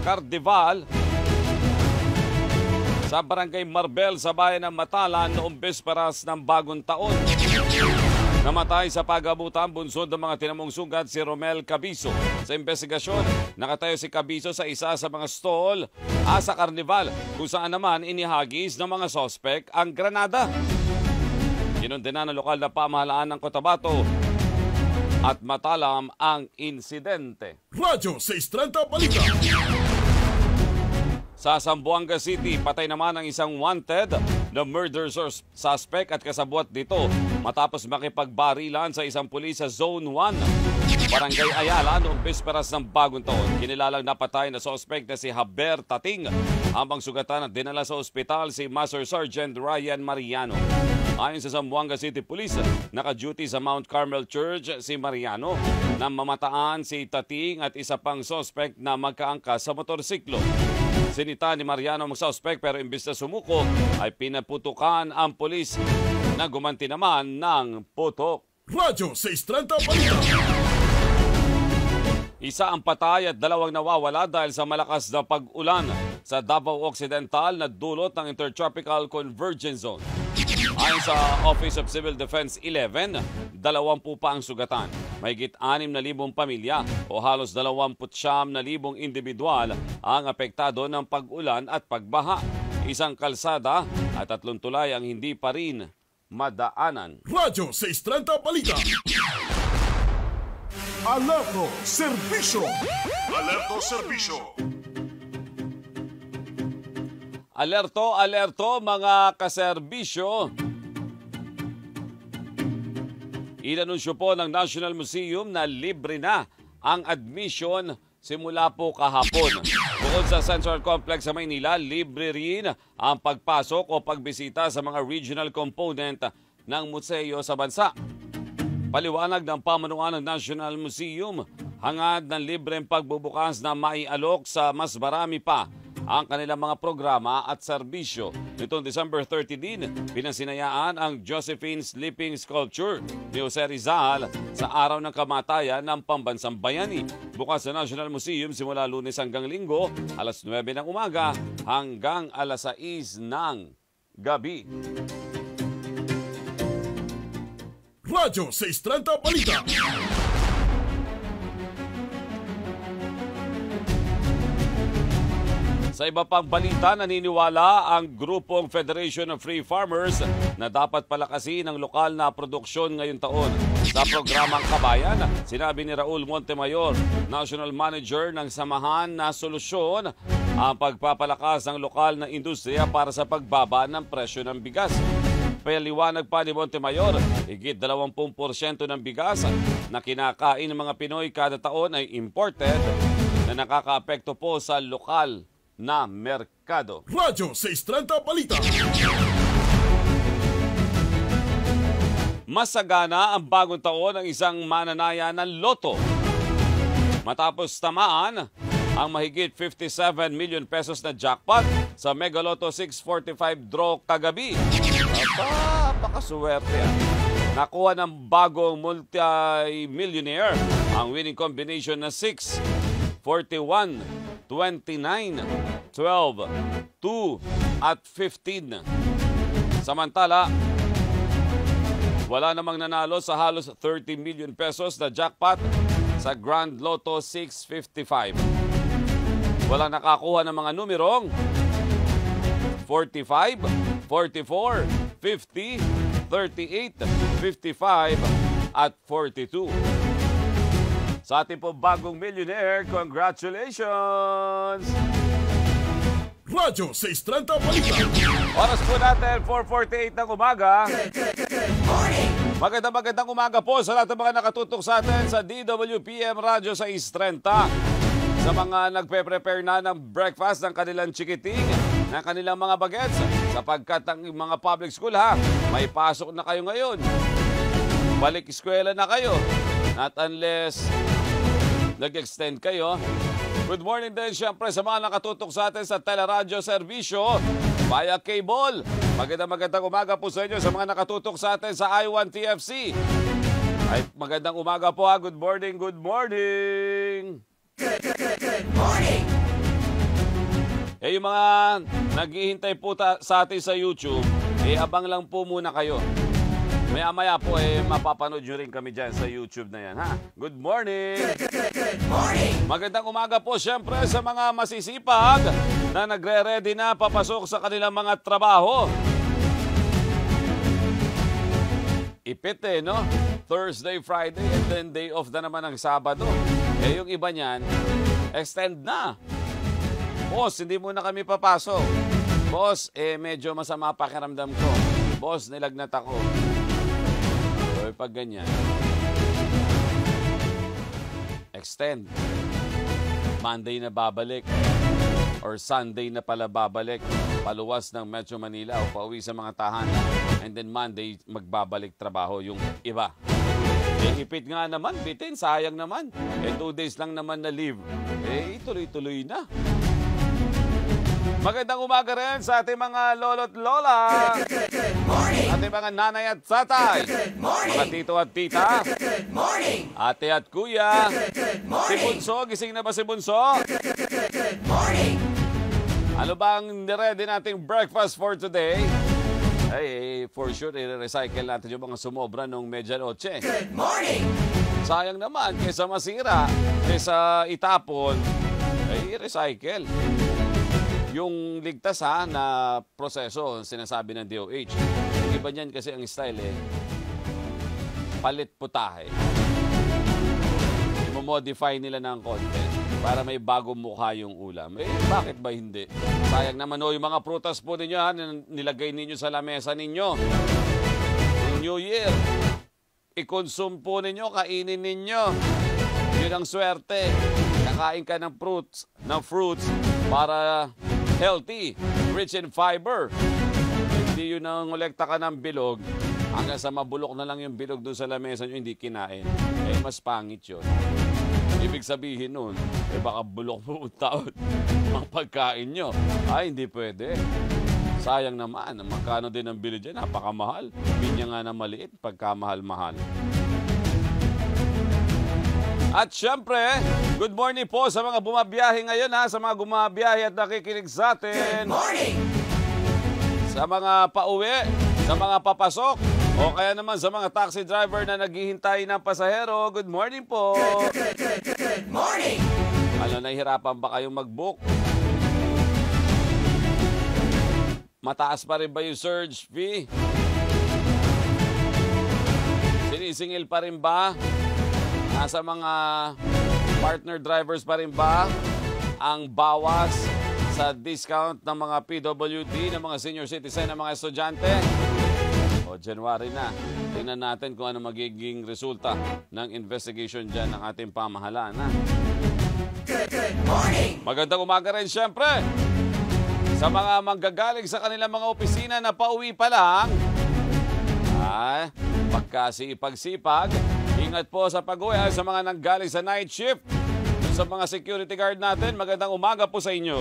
Carnival sa Barangay Marbel sa bayan ng Matalan noong bisperas ng Bagong Taon. Namatay sa pag-abutan bunsod ng mga tinamong sugat si Romel Cabiso. Sa investigasyon, nakatayo si Cabiso sa isa sa mga stall sa Carnival kung saan naman inihagis ng mga sospek ang granada. Kinundena ng lokal na pamahalaan ng Cotabato at matalam ang insidente. Radyo 630 Balita. Sa Zamboanga City, patay naman ang isang wanted na murder suspect at kasabwat dito matapos makipagbarilan sa isang pulis sa Zone 1, Barangay Ayala noong bisperas ng Bagong Taon. Kinilalang napatay na suspect na si Haber Tating. Habang sugatan at dinala sa ospital si Master Sergeant Ryan Mariano. Ayon sa Zamboanga City Police, naka-duty sa Mount Carmel Church si Mariano na mamataan si Tating at isa pang suspect na magkaangkas sa motorsiklo. Sinita ni Mariano ang suspect pero imbis na sumuko ay pinaputukan ang pulis na gumanti naman ng putok. Radyo 630 Balita. Isa ang patay at 2 nawawala dahil sa malakas na pag-ulan sa Davao Occidental na dulot ng Intertropical Convergence Zone. Ayon sa Office of Civil Defense 11, 20 pa ang sugatan. Mahigit 6,000 pamilya o halos 29,000 individual ang apektado ng pag-ulan at pagbaha. Isang kalsada at 3 tulay ang hindi pa rin madaanan. Radyo 630 Balita. Alerto Serbisyo. Alerto Serbisyo. Alerto, alerto mga kaserbisyo. Inanunsyo po ng National Museum na libre na ang admission simula po kahapon. Bukod sa Central Complex sa Maynila, libre rin ang pagpasok o pagbisita sa mga regional component ng museo sa bansa. Paliwanag ng pamunuan ng National Museum, hangad ng libreng pagbubukas na maialok sa mas marami pa ang kanilang mga programa at serbisyo. Nitong December 30 din, pinasinayaan ang Josephine Sleeping Sculpture ni Jose Rizal sa araw ng kamatayan ng Pambansang Bayani. Bukas sa National Museum simula Lunes hanggang Linggo, alas 9 ng umaga hanggang alas 6 ng gabi. Radyo 630 Balita. Sa iba pang balita, naniniwala ang grupong Federation of Free Farmers na dapat palakasin ang lokal na produksyon ngayong taon. Sa programang Kabayan, sinabi ni Raul Montemayor, National Manager ng samahan na solusyon ang pagpapalakas ng lokal na industriya para sa pagbaba ng presyo ng bigas. Paliwanag pa ni Montemayor, higit 20% ng bigas na kinakain ng mga Pinoy kada taon ay imported na nakakaapekto po sa lokal na merkado. Radyo 630 Balita. Masagana ang bagong taon ng isang mananaya ng loto. Matapos tamaan ang mahigit 57 million pesos na jackpot sa Mega Lotto 645 draw kagabi. Pakaswerte. Nakuha ng bagong multi-millionaire ang winning combination na 6, 41, 29, 12, 2 at 15. Samantala, wala namang nanalo sa halos 30 million pesos na jackpot sa Grand Lotto 655. walang nakakuha ng mga numerong 45, 44, 50, 38, 55, at 42. Sa ating po bagong millionaire, congratulations! Radyo 630 Balita. Oras po natin, 4:48 ng umaga. Magandang umaga po sa lahat ng mga nakatutok sa atin sa DWPM Radyo 630. Sa mga nagpe-prepare na ng breakfast ng kanilang chikiting, ng kanilang mga bagets, sapagkat ang mga public school may pasok na kayo ngayon. Balik eskwela na kayo. Not unless nag-extend kayo. Good morning din siyempre sa mga nakatutok sa atin sa teleradyo serbisyo via cable. Magandang umaga po sa inyo sa mga nakatutok sa atin sa I1 TFC. Ay, magandang umaga po ha. Good morning, good morning. Good morning. Yung mga naghihintay po sa atin sa YouTube, abang lang po muna kayo. Maya-maya po mapapanood nyo rin kami dyan sa YouTube na yan, ha? Good morning! Good morning. Magandang umaga po siyempre sa mga masisipag na nagre-ready na papasok sa kanilang mga trabaho. Ipit no? Thursday, Friday, and then day off na naman ang Sabado. Yung iba niyan, extend na. Boss, hindi muna kami papasok. Boss, medyo masama pakiramdam ko. Boss, nilagnat ako. Pag ganyan, extend. Monday na babalik or Sunday na pala babalik paluwas ng Metro Manila o pauwi sa mga tahanan, and then Monday magbabalik trabaho yung iba. Ipit nga naman, bitin, sayang naman. 2 days lang naman na leave. Tuloy-tuloy na. Magandang umaga rin sa ating mga lolo't lola. Good morning. Ating mga nanay at tatay. Good morning. Mga tito at tita. Good morning. Ate at kuya. Good Si morning. Bunso, gising na ba si Bunso? Good morning. Ano bang niredy nating breakfast for today? For sure, i-recycle natin yung mga sumobra nung medianoche. Good morning. Sayang naman, kaysa masira, kaysa itapon, i-recycle. Yung ligtas na proseso, sinasabi ng DOH. Yung iba niyan kasi ang style palit putahe. I-modify nila ng content para may bagong mukha yung ulam. Bakit ba hindi? Sayang naman yung mga prutas po ninyo nilagay ninyo sa lamesa ninyo. New Year, i-consume po ninyo, kainin ninyo. Yun ang swerte. Kakain ka ng fruits para healthy, rich in fiber. Hindi yun nangolekta ka ng bilog, hanggang sa mabulok na lang yung bilog doon sa lamesa nyo, hindi kinain. Mas pangit yun. Ibig sabihin nun, baka bulok po taon ang pagkain nyo. Hindi pwede. Sayang naman, magkano din ang bili dyan, napakamahal. Binya nga na maliit, pagkamahal-mahal. At syempre, good morning po sa mga bumabiyahe ngayon sa mga bumabiyahe at nakikinig sa atin. Good morning. Sa mga pauwi, sa mga papasok, o kaya naman sa mga taxi driver na naghihintay ng pasahero, good morning po. Good morning. Nahihirapan ba kayong mag-book? Mataas pa rin ba yung surge fee? Sinisingil pa rin ba? Nasa mga partner drivers pa rin ba ang bawas sa discount ng mga PWD, ng mga senior citizen, ng mga estudyante? January na. Tingnan natin kung ano magiging resulta ng investigation dyan ng ating pamahalaan. Good morning. Magandang umaga rin siyempre sa mga manggagaling sa kanilang mga opisina na pauwi pa lang. Pagkasipag-sipag, ingat po sa pag-uwi sa mga nanggaling sa night shift. Sa mga security guard natin, magandang umaga po sa inyo.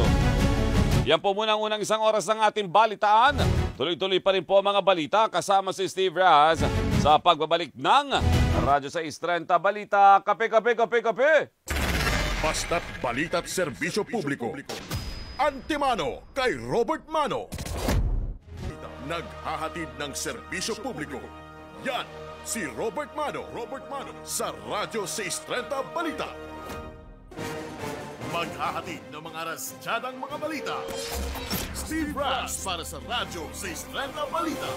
Yan po muna ang unang isang oras ng ating balitaan. Tuloy-tuloy pa rin po mga balita kasama si Steve Raz sa pagbabalik ng Radyo 630 Balita. Kape, kape, kape, kape! Basta't balita't serbisyo publiko. Antimano kay Robert Mano. Naghahatid ng serbisyo publiko. Yan si Robert Mano. Robert Mano sa Radyo 630 Balita. Maghahatid ng mga rastyadang mga balita. Steve Ras para sa Radyo 630 Balita.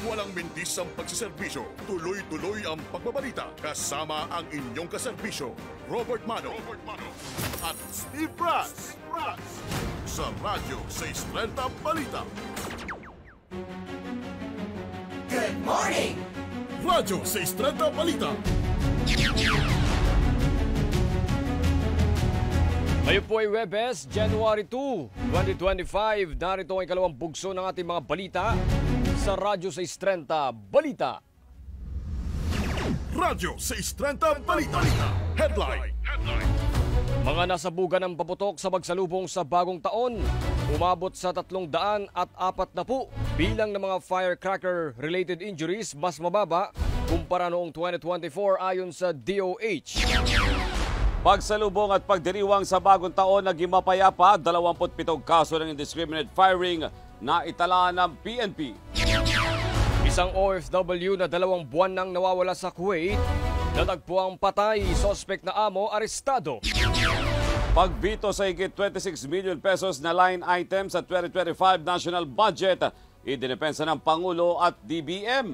Walang mintis ang pagsiservisyo. Tuloy-tuloy ang pagbabalita. Kasama ang inyong kaserbisyo, Robert Mano at Steve Ras. Sa Radyo 630 Balita. Good morning! Radyo 630 Balita. Ngayon po ay Webes, January 2, 2025. Narito ang ikalawang bugso ng ating mga balita sa Radyo 630 Balita. Radyo 630 Balita. Headline. Mga nasabugan ng paputok sa pagsalubong sa bagong taon, umabot sa 340 bilang ng mga firecracker-related injuries, mas mababa kumpara noong 2024 ayon sa DOH. Pagsalubong at pagdiriwang sa bagong taon naging mapayapa, 27 kaso ng indiscriminate firing na itala ng PNP. Isang OFW na 2 buwan nang nawawala sa Kuwait, natagpuang patay, sospek na amo arestado. Pagbito sa higit 26 million pesos na line item sa 2025 national budget, idinepensa ng Pangulo at DBM.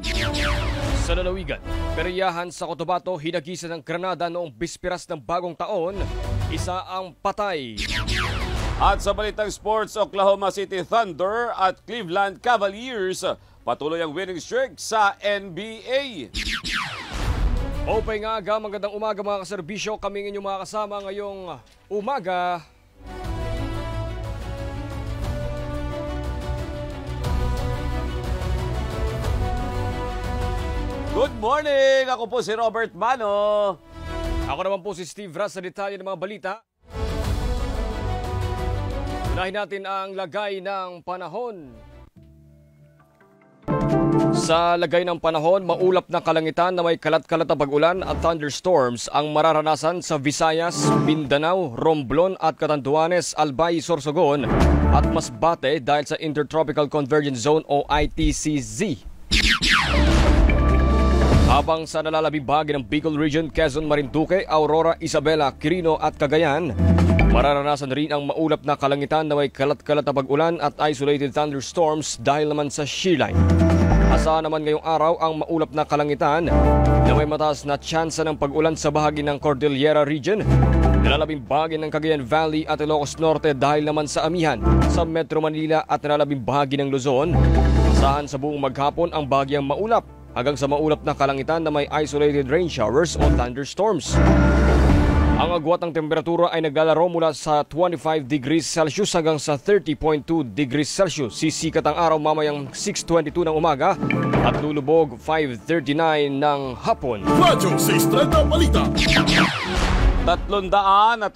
Sa lalawigan, peryahan sa Cotabato, hinagisan ng granada noong bispiras ng bagong taon, isa ang patay. At sa balitang sports, Oklahoma City Thunder at Cleveland Cavaliers patuloy ang winning streak sa NBA. Okay nga, magandang umaga mga kaserbisyo. Kaming inyong mga kasama ngayong umaga. Good morning! Ako po si Robert Mano. Ako naman po si Steve Ras sa detalye ng mga balita. Unahin natin ang lagay ng panahon. Sa lagay ng panahon, maulap na kalangitan na may kalat-kalat na pag-ulan at thunderstorms ang mararanasan sa Visayas, Mindanao, Romblon at Catanduanes, Albay, Sorsogon at Masbate dahil sa Intertropical Convergence Zone o ITCZ. Habang sa nalalabing bahagi ng Bicol Region, Quezon, Marinduque, Aurora, Isabela, Quirino at Cagayan, mararanasan rin ang maulap na kalangitan na may kalat-kalat na pag-ulan at isolated thunderstorms dahil naman sa shear line. Asahan naman ngayong araw ang maulap na kalangitan na may mataas na tsansa ng pag-ulan sa bahagi ng Cordillera Region, nalalabing bahagi ng Cagayan Valley at Ilocos Norte dahil naman sa amihan sa Metro Manila at nalalabing bahagi ng Luzon. Asahan sa buong maghapon ang bahagyang maulap hanggang sa maulap na kalangitan na may isolated rain showers o thunderstorms. Ang agwat ng temperatura ay naglalaro mula sa 25 degrees Celsius hanggang sa 30.2 degrees Celsius. Sisikat ang araw mamayang 6:22 ng umaga at lulubog 5:39 ng hapon. Radyo 630 Balita. 340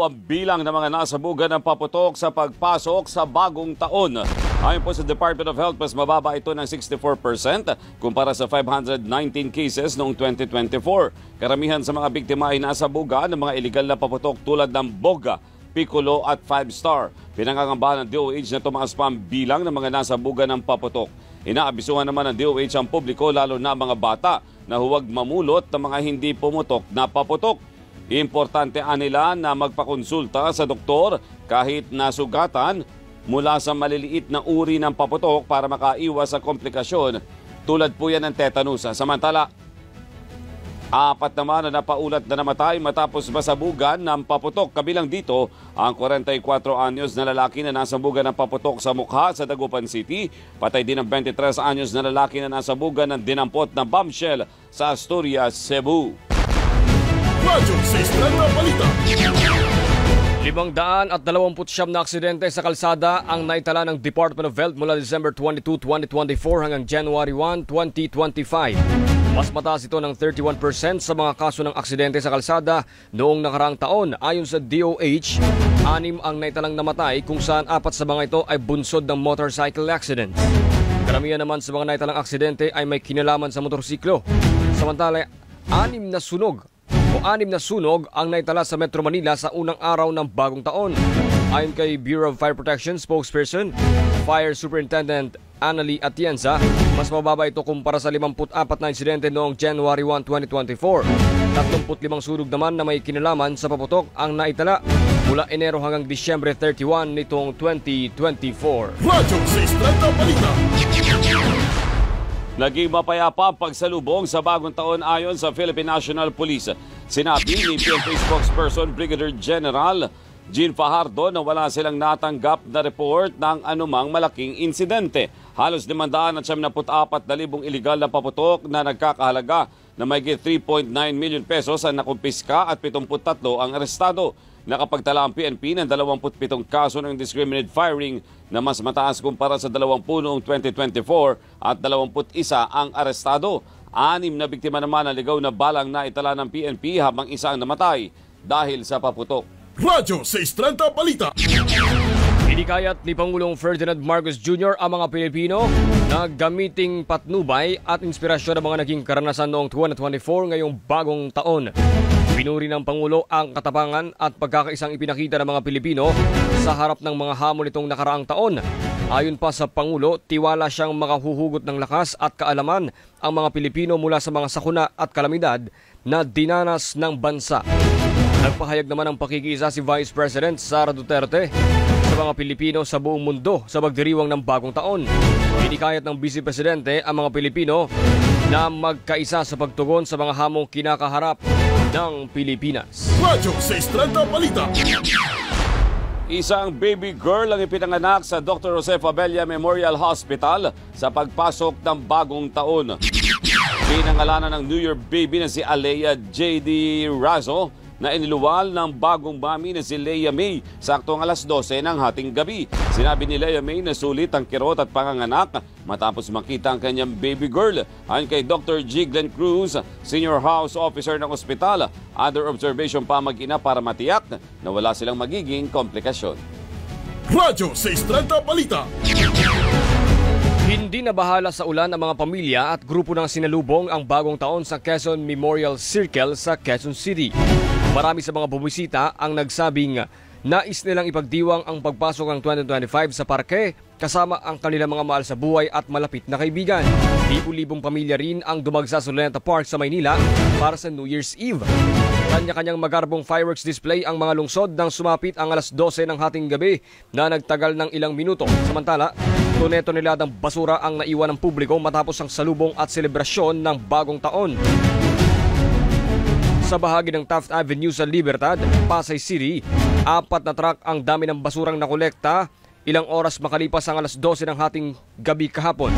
ang bilang ng mga nasabugan ng paputok sa pagpasok sa bagong taon. Ayon po sa Department of Health, mas mababa ito ng 64% kumpara sa 519 cases noong 2024. Karamihan sa mga biktima ay nasabugan ng mga iligal na paputok tulad ng Boga, Piccolo at 5-star. Pinangangambahan ng DOH na tumaas pa ang bilang ng mga nasabugan ng paputok. Inaabisuhan naman ng DOH ang publiko lalo na mga bata na huwag mamulot ng mga hindi pumutok na paputok. Importante nila na magpakonsulta sa doktor kahit nasugatan mula sa maliliit na uri ng paputok para makaiwas sa komplikasyon tulad po yan ng tetanus. Samantala, 4 naman na napaulat na namatay matapos masabugan ng paputok. Kabilang dito ang 44 anyos na lalaki na nasabugan ng paputok sa mukha sa Dagupan City. Patay din ang 23 anyos na lalaki na nasabugan ng dinampot na bombshell sa Asturias, Cebu. Radyo 630 Balita. 529 na aksidente sa kalsada ang naitala ng Department of Health mula December 22, 2024 hanggang January 1, 2025. Mas mataas ito ng 31% sa mga kaso ng aksidente sa kalsada noong nakaraang taon. Ayon sa DOH, 6 ang naitalang namatay kung saan 4 sa mga ito ay bunsod ng motorcycle accident. Karamihan naman sa mga naitalang aksidente ay may kinalaman sa motorsiklo. Samantala, 6 na sunog ang naitala sa Metro Manila sa unang araw ng bagong taon. Ayon kay Bureau of Fire Protection spokesperson, Fire Superintendent Annalie Atienza, mas mababa ito kumpara sa 54 na insidente noong January 1, 2024. 35 sunog naman na may kinalaman sa paputok ang naitala mula Enero hanggang Disyembre 31 nitong 2024. Radyo 630 Balita. Naging mapayapa ang pagsalubong sa bagong taon ayon sa Philippine National Police. Sinabi ni PNP spokesperson Brigadier General Jean Fajardo na wala silang natanggap na report ng anumang malaking insidente. Halos 574,000 iligal na paputok na nagkakahalaga na mahigit 3.9 million pesos ang nakumpiska at 73 ang arestado. Nakapagtala ang PNP ng 27 kaso ng indiscriminate firing na mas mataas kumpara sa 20 noong 2024 at 21 ang arestado. 6 na biktima naman ang ligaw na balang na itala ng PNP habang isa ang namatay dahil sa paputok. Radyo 630 Balita. Hinikayat ni Pangulong Ferdinand Marcos Jr. ang mga Pilipino na gamiting patnubay at inspirasyon ng mga naging karanasan noong 2024 ngayong bagong taon. Pinuri ng Pangulo ang katapangan at pagkakaisang ipinakita ng mga Pilipino sa harap ng mga hamon nitong nakaraang taon. Ayon pa sa Pangulo, tiwala siyang makahuhugot ng lakas at kaalaman ang mga Pilipino mula sa mga sakuna at kalamidad na dinanas ng bansa. Nagpahayag naman ng pakikiisa si Vice President Sara Duterte sa mga Pilipino sa buong mundo sa pagdiriwang ng bagong taon. Hinikayat ng Vice Presidente ang mga Pilipino na magkaisa sa pagtugon sa mga hamong kinakaharap ng Pilipinas. Radyo 630 Balita. Isang baby girl ang ipinanganak sa Dr. Jose Fabella Memorial Hospital sa pagpasok ng bagong taon. Pinangalanan ng New Year baby na si Alea J.D. Razo na iniluwal ng bagong mami na si Leia May saktong alas 12 ng hating gabi. Sinabi ni Leia May na sulit ang kirot at panganganak matapos makita ang kanyang baby girl. Ayon kay Dr. G. Glenn Cruz, Senior House Officer ng ospital, under observation pa mag-ina para matiyak na wala silang magiging komplikasyon. Radyo 630 Balita. Hindi na bahala sa ulan ang mga pamilya at grupo ng sinalubong ang bagong taon sa Quezon Memorial Circle sa Quezon City. Marami sa mga bumisita ang nagsabing nais nilang ipagdiwang ang pagpasok ng 2025 sa parke kasama ang kanilang mga mahal sa buhay at malapit na kaibigan. Libu-libong pamilya rin ang dumagsa sa Luneta Park sa Maynila para sa New Year's Eve. Kanya-kanyang magarbong fireworks display ang mga lungsod nang sumapit ang alas 12 ng hating gabi na nagtagal ng ilang minuto. Samantala, tone-toneladang basura ang naiwan ng publiko matapos ang salubong at selebrasyon ng bagong taon. Sa bahagi ng Taft Avenue sa Libertad, Pasay City, 4 na truck ang dami ng basurang nakolekta ilang oras makalipas ang alas 12 ng hating gabi kahapon.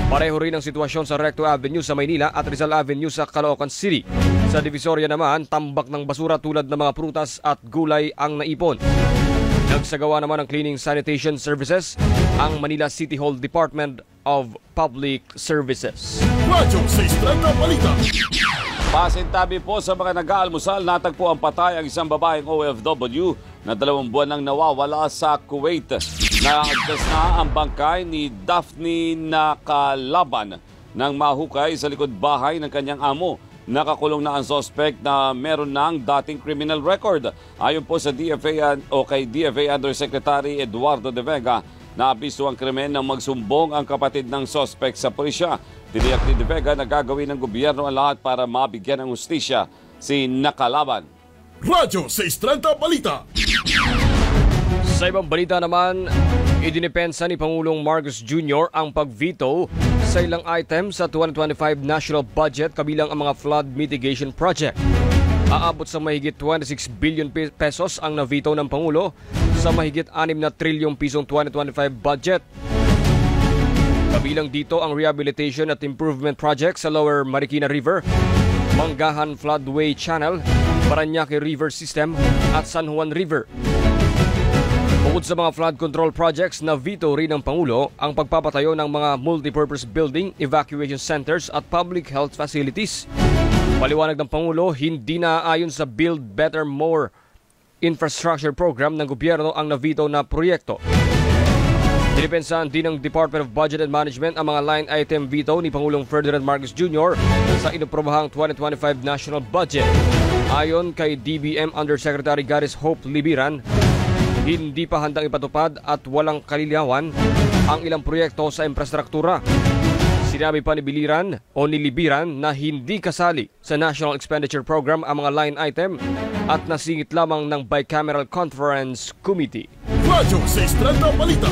Pareho rin ang sitwasyon sa Recto Avenue sa Maynila at Rizal Avenue sa Caloocan City. Sa Divisoria naman, tambak ng basura tulad ng mga prutas at gulay ang naipon. Nagsagawa naman ng cleaning sanitation services ang Manila City Hall Department of Public Services. Radyo 630 Balita. Pasintabi po sa mga nag-aalmusal, natagpo ang patay ang isang babaeng OFW na 2 buwan nang nawawala sa Kuwait. Naagdas na ang bangkay ni Daphne Nakalaban nang mahukay sa likod bahay ng kanyang amo. Nakakulong na ang suspect na meron ng dating criminal record. Ayon po sa DFA o kay DFA Undersecretary Eduardo De Vega, naabiso ang krimen nang magsumbong ang kapatid ng suspect sa pulisya. Tiniyak ni De Vega na gagawin ng gobyerno ang lahat para mabigyan ng hustisya si Nakalaban. Radyo 630 Balita. Sa ibang balita naman, idinipensa ni Pangulong Marcos Jr. ang pag-veto sa ilang items sa 2025 national budget kabilang ang mga flood mitigation project. Aabot sa mahigit 26 billion pesos ang na-veto ng Pangulo sa mahigit 6 na trilyong pisong 2025 budget. Kabilang dito ang rehabilitation at improvement project sa Lower Marikina River, Manggahan Floodway Channel, Parañaque River System at San Juan River. Bukod sa mga flood control projects, na veto rin ng Pangulo ang pagpapatayo ng mga multipurpose building, evacuation centers at public health facilities. Paliwanag ng Pangulo, hindi na ayon sa Build Better More infrastructure program ng gobyerno ang na-veto na proyekto. Dinipensahan din ng Department of Budget and Management ang mga line item veto ni Pangulong Ferdinand Marcos Jr. sa inoprobahang 2025 national budget. Ayon kay DBM Undersecretary Garis Hope Libiran, hindi pa handang ipatupad at walang kalilyawan ang ilang proyekto sa infrastruktura. Sinabi pa ni Libiran na hindi kasali sa National Expenditure Program ang mga line item at nasingit lamang ng Bicameral Conference Committee. Radyo 630 Balita.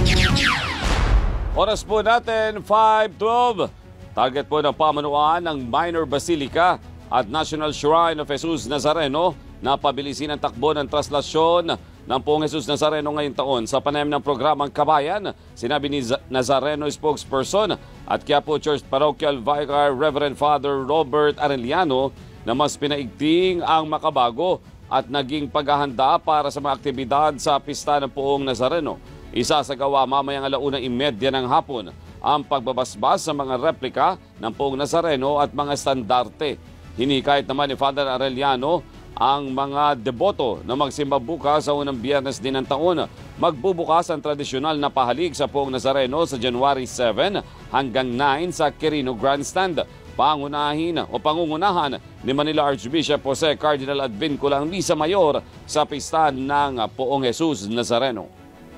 Oras po natin, 5:12. Target po ng pamunuan ng Minor Basilica at National Shrine of Jesus Nazareno na pabilisin ang takbo ng traslasyon ng Poong Jesus Nazareno ngayong taon sa panayam ng programang Kabayan. Sinabi ni Nazareno spokesperson at Quiapo Church Parochial Vicar Reverend Father Robert Arellano na mas pinaigting ang makabago at naging paghahanda para sa mga aktibidad sa pista ng Poong Nazareno. Isasagawa mamayang 1:30 ng hapon ang pagbabasbas sa mga replika ng Poong Nazareno at mga estandarte. Hinikayat naman ni Father Arellano ang mga deboto na magsimba bukas sa unang biyernes din ng taon. Magbubukas ang tradisyonal na pahalik sa Poong Nazareno sa January 7 hanggang 9 sa Quirino Grandstand. Pangungunahan ni Manila Archbishop Jose Cardinal Advincula ang Misa Mayor sa pista ng Poong Jesus Nazareno.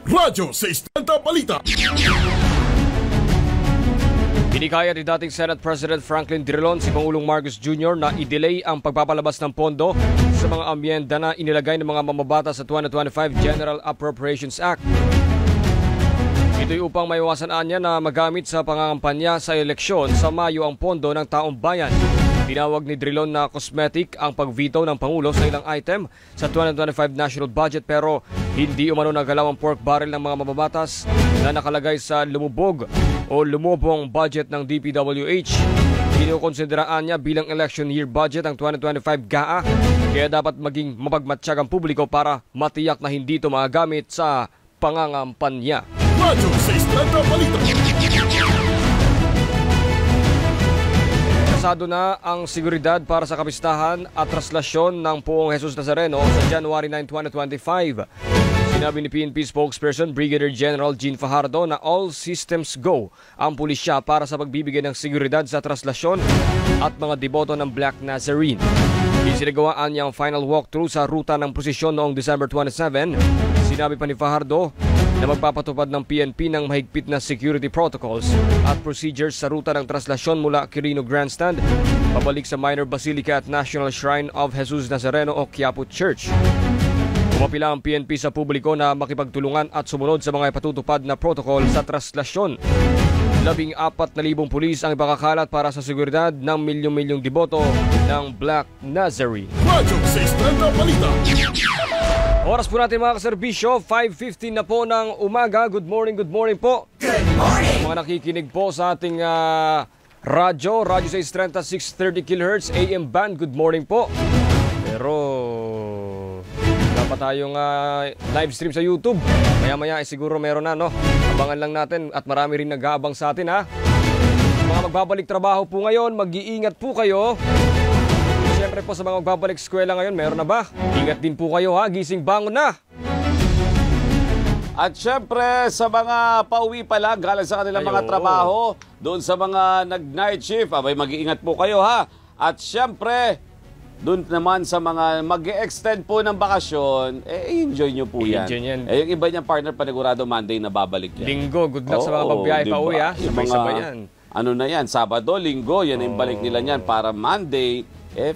Radyo 630 Balita. Hinikayat ni dating Senate President Franklin Drilon si Pangulong Marcos Jr. na i-delay ang pagpapalabas ng pondo sa mga amyenda na inilagay ng mga mamabata sa 2025 General Appropriations Act. Ito'y upang maiwasan niya na magamit sa pangangampanya sa eleksyon sa Mayo ang pondo ng taong bayan. Tinawag ni Drilon na cosmetic ang pag-veto ng Pangulo sa ilang item sa 2025 national budget pero hindi umano nagalaw ang pork barrel ng mga mababatas na nakalagay sa lumubong budget ng DPWH. Kinukonsideraan niya bilang election year budget ang 2025 GAA kaya dapat maging mapagmatsyag ang publiko para matiyak na hindi ito magagamit sa pangangampanya. Radyo 630 Balita. Kasado na ang seguridad para sa kapistahan at traslasyon ng Poong Jesus Nazareno sa January 9, 2025. Sinabi ni PNP spokesperson Brigadier General Jean Fajardo na all systems go ang pulisya para sa pagbibigay ng seguridad sa traslasyon at mga deboto ng Black Nazarene. Isinagawaan niya ang final walkthrough sa ruta ng prosesyon noong December 27. Sinabi pa ni Fajardo na magpapatupad ng PNP ng mahigpit na security protocols at procedures sa ruta ng traslasyon mula Quirino Grandstand pabalik sa Minor Basilica at National Shrine of Jesus Nazareno o Quiapo Church. Umapila ang PNP sa publiko na makipagtulungan at sumunod sa mga ipatutupad na protocol sa traslasyon. 14,000 pulis ang ipakakalat para sa seguridad ng milyong-milyong deboto ng Black Nazarene. Radyo 630 Balita. Oras po natin mga kaserbisyo, 5:15 na po ng umaga. Good morning po. Good morning! Mga nakikinig po sa ating radyo 630, 630 kHz AM band. Good morning po. Pero dapat tayong live stream sa YouTube. Maya-maya siguro meron na, no? Abangan lang natin at marami rin nag-aabang sa atin, ha? Mga magbabalik trabaho po ngayon, mag-iingat po kayo. Siyempre po sa mga magbabalik eskwela ngayon, meron na ba? Ingat din po kayo, ha? Gising bangon na! At syempre, sa mga pauwi pa lang, galing sa kanilang mga trabaho, doon sa mga nag-night shift, abay mag-iingat po kayo, ha? At syempre, doon naman sa mga mag-extend po ng bakasyon, enjoy nyo po yan. Yung iba niyang partner, panigurado Monday na babalik yan. Linggo, good luck sa mga pagbiyahe pa uwi, ha? Sabay-sabay yan. Ano na yan, Sabado, Linggo, yan yung balik nila yan para Monday,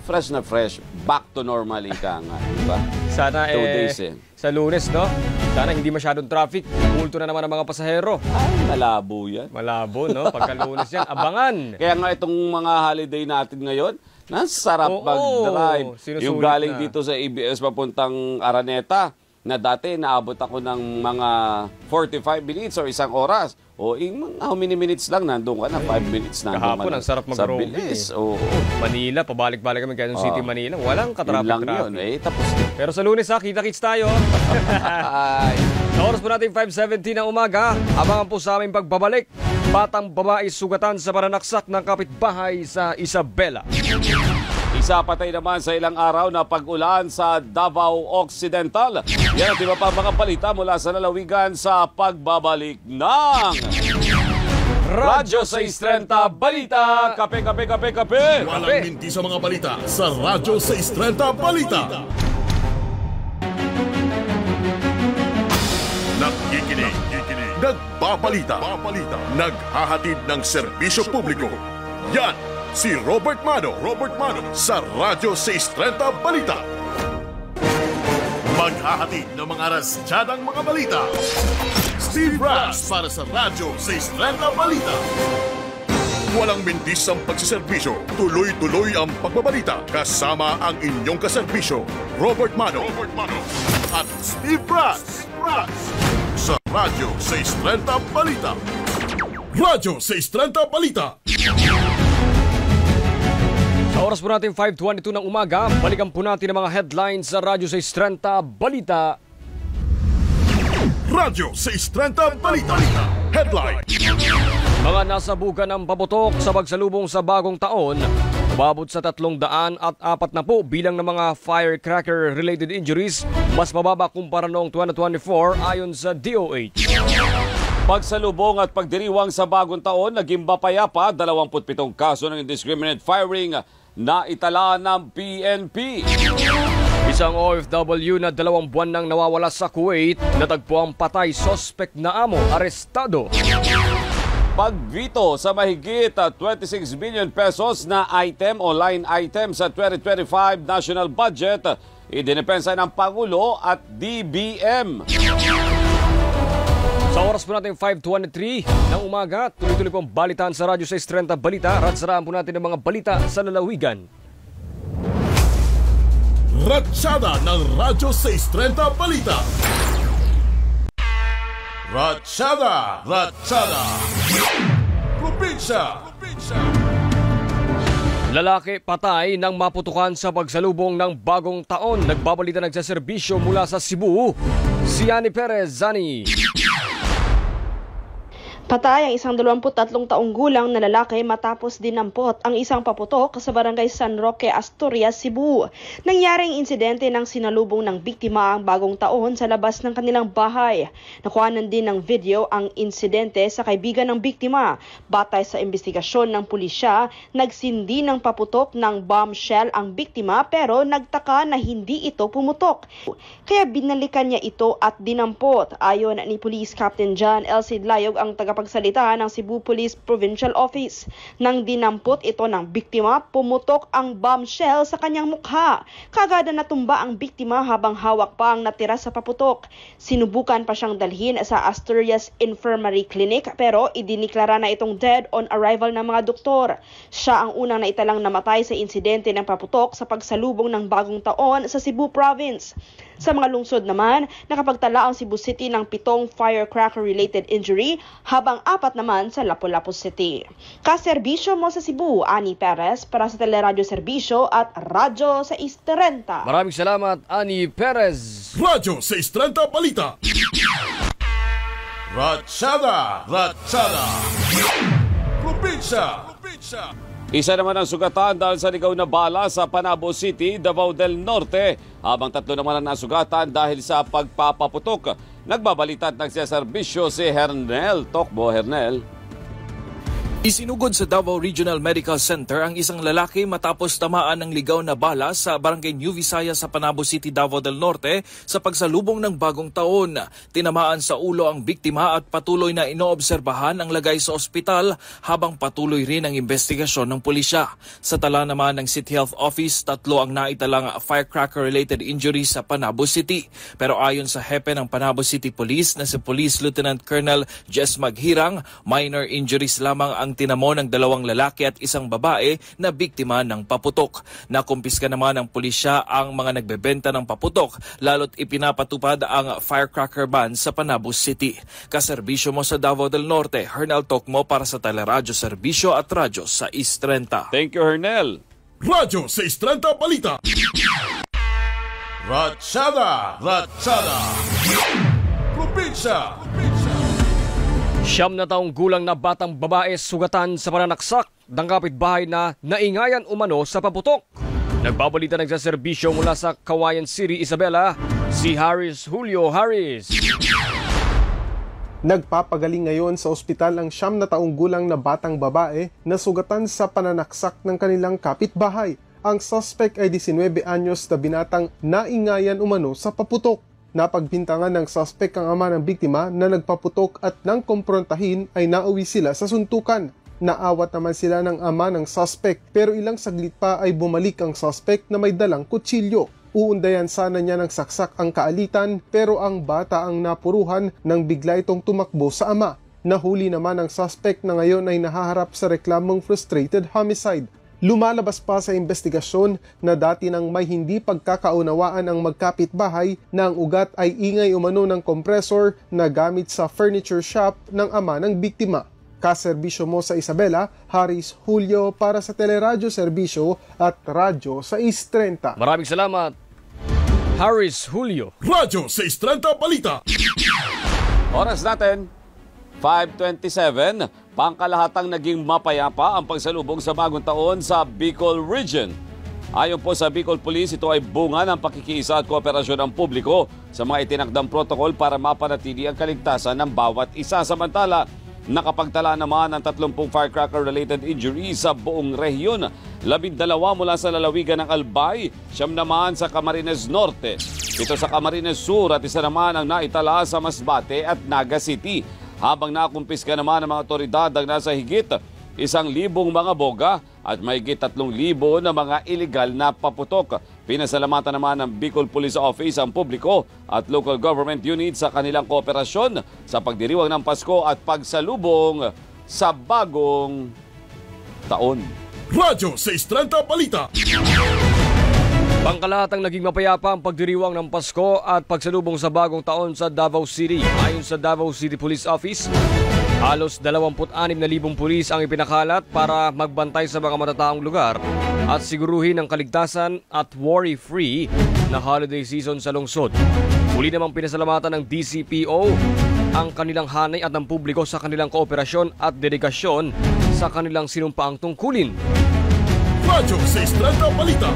fresh na fresh, back to normal ika nga, diba? Sana 2 days sa Lunes, no? Sana hindi masyadong traffic. Multo na naman ang mga pasahero. Ay, malabo yan. Malabo, no? Pagka Lunes yan, abangan. Kaya nga itong mga holiday natin ngayon, nasarap mag-drive. Yung galing dito sa ABS papuntang Araneta, na dati naabot ako ng mga 45 minutes or 1 oras. O how many minutes lang nandun ka na? 5 minutes nandun ka na. Kahapon, ang sarap mag-roaming. Sa bilis. Manila, pabalik-balik kami Quezon City, Manila. Walang Yun lang katraffic. yun. Tapos Pero sa Lunes, kita-kits tayo. Sa oras po natin 5:17 ng umaga, abangan po sa aming pagbabalik. Batang babae sugatan sa pananaksak ng kapitbahay sa Isabela. isa patay naman sa ilang araw na pag-ulan sa Davao Occidental. Yan at iba pa mga balita mula sa lalawigan sa pagbabalik ng Radyo 630 Balita. Kape. Walang minti sa mga balita sa Radyo 630 Balita. nagbabalita, naghahatid ng serbisyo publiko. Yan si Robert Mano sa Radyo 630 Balita. Maghahatid ng mga rasyadang mga balita. Steve Brass para sa Radyo 630 Balita. Walang mintis ang pagsiservisyo, tuloy-tuloy ang pagbabalita. Kasama ang inyong kaserbisyo, Robert Mano at Steve Brass sa Radyo 630 Balita. Radyo 630 Balita. Sa oras po natin 5:22 ng umaga, balikan po natin ang mga headlines sa Radyo 630 Balita. Radyo 630 Balita. Headline. Mga nasabugan ng paputok sa pagsalubong sa bagong taon, umabot sa 340 bilang ng mga firecracker-related injuries, mas mababa kumpara noong 2024 ayon sa DOH. Pagsalubong at pagdiriwang sa bagong taon, naging mapayapa, 27 kaso ng indiscriminate firing na itala ng PNP. Isang OFW na 2 buwan nang nawawala sa Kuwait, natagpo ang patay suspect na amo, arestado. Pagvito sa mahigit 26 billion pesos na item o line item sa 2025 national budget, idinepensa ng Pangulo at DBM. Sa oras po natin 5:23 ng umaga, tuloy-tuloy po ang balitaan sa Radyo 630 Balita. Ratsaraan po natin ang mga balita sa lalawigan. Ratsada ng Radyo 630 Balita. Ratsada. Probinsya. Lalaki patay nang maputukan sa pagsalubong ng bagong taon. Nagbabalita nagsaserbisyo mula sa Cebu, si Annie Perez. Zani. Patay ang isang 23 taong gulang na lalaki matapos dinampot ang isang paputok sa barangay San Roque, Asturias, Cebu. Nangyaring insidente ng sinalubong ng biktima ang bagong taon sa labas ng kanilang bahay. Nakuhanan din ng video ang insidente sa kaibigan ng biktima. Batay sa investigasyon ng pulisya, nagsindi ng paputok ng bombshell ang biktima pero nagtaka na hindi ito pumutok. Kaya binalikan niya ito at dinampot. Ayon ni Police Captain John L. Sidlayog, ang tagapagsalita ng Cebu Police Provincial Office. Nang dinampot ito ng biktima, pumutok ang bombshell sa kanyang mukha. Kagad na natumba ang biktima habang hawak pa ang natira sa paputok. Sinubukan pa siyang dalhin sa Asturias Infirmary Clinic pero idiniklara na itong dead on arrival ng mga doktor. Siya ang unang naitalang namatay sa insidente ng paputok sa pagsalubong ng bagong taon sa Cebu Province. Sa mga lungsod naman, nakapagtala ang Cebu City ng 7 firecracker-related injury habang 4 naman sa Lapu-Lapu City. Kaserbisyo mo sa Cebu, Annie Perez para sa Teleradyo Serbisyo at Radyo 630. Maraming salamat, Annie Perez. Radyo 630 Balita. Ratsada. Probinsya. Isa naman ang sugatan dahil sa ligaw na bala sa Panabo City, Davao del Norte, habang 3 naman ang nasugatan dahil sa pagpapaputok. Nagbabalita at nagsaserbisyo si Hernel Tokbo. Hernel. Isinugod sa Davao Regional Medical Center ang isang lalaki matapos tamaan ng ligaw na bala sa barangay New Visaya sa Panabo City, Davao del Norte sa pagsalubong ng bagong taon. Tinamaan sa ulo ang biktima at patuloy na inoobserbahan ang lagay sa ospital habang patuloy rin ang investigasyon ng pulisya. Sa tala naman ng City Health Office, 3 ang naitalang firecracker-related injuries sa Panabo City. Pero ayon sa hepe ng Panabo City Police na si Police Lieutenant Colonel Jess Maghirang, minor injuries lamang ang tinamo ng 2 lalaki at isang babae na biktima ng paputok. Nakumpiska naman ng pulisya ang mga nagbebenta ng paputok, lalo't ipinapatupad ang firecracker ban sa Panabo City. Kaserbisyo mo sa Davao del Norte, Hernel Tokmo para sa Teleradyo Serbisyo at Radyo 630. Thank you, Hernel. Radyo 630 Balita. Ratsada. Probinsya. 9 na taong gulang na batang babae sugatan sa pananaksak ng kapitbahay na naingayan umano sa paputok. Nagbabalita nagsaserbisyo mula sa Kawayan City, Isabela, si Harris Julio. Harris. Nagpapagaling ngayon sa ospital ang 9 na taong gulang na batang babae na sugatan sa pananaksak ng kanilang kapitbahay. Ang suspect ay 19 anyos na binatang naingayan umano sa paputok. Napagbintangan ng suspect ang ama ng biktima na nagpaputok at nang kumprontahin ay nauwi sila sa suntukan. Naawat naman sila ng ama ng suspect pero ilang saglit pa ay bumalik ang suspect na may dalang kutsilyo. Uundayan sana niya ng saksak ang kaalitan pero ang bata ang napuruhan nang bigla itong tumakbo sa ama. Nahuli naman ang suspect na ngayon ay nahaharap sa reklamong frustrated homicide. Lumalabas pa sa investigasyon na dati nang may hindi pagkakaunawaan ang magkapitbahay na ang ugat ay ingay umano ng kompresor na gamit sa furniture shop ng ama ng biktima. Kaserbisyo mo sa Isabela, Haris Julio para sa Teleradyo Serbisyo at Radyo 630. Maraming salamat, Haris Julio. Radyo 630 Balita. Oras natin, 5:27, pangkalahatang naging mapayapa ang pagsalubong sa bagong taon sa Bicol Region. Ayon po sa Bicol Police, ito ay bunga ng pakikiisa at kooperasyon ng publiko sa mga itinakdang protokol para mapanatili ang kaligtasan ng bawat isa. Samantala, nakapagtala naman ng 30 firecracker-related injuries sa buong rehiyon. 12 mula sa lalawigan ng Albay, 9 naman sa Camarines Norte, 7 sa Camarines Sur at 1 naman ang naitala sa Masbate at Naga City. Habang nakumpiska naman ng mga otoridad ang nasa higit 1,000 mga boga at mahigit 3,000 na mga iligal na paputok. Pinasalamatan naman ng Bicol Police Office ang publiko at local government units sa kanilang kooperasyon sa pagdiriwang ng Pasko at pagsalubong sa bagong taon. Radyo 630 Balita. Pangkalahatang naging mapayapa ang pagdiriwang ng Pasko at pagsalubong sa bagong taon sa Davao City. Ayon sa Davao City Police Office, halos 26,000 pulis ang ipinakalat para magbantay sa mga matataong lugar at siguruhin ang kaligtasan at worry-free na holiday season sa lungsod. Muli namang pinasalamatan ng DCPO ang kanilang hanay at ng publiko sa kanilang kooperasyon at dedikasyon sa kanilang sinumpaang tungkulin. Radyo 630 Balita.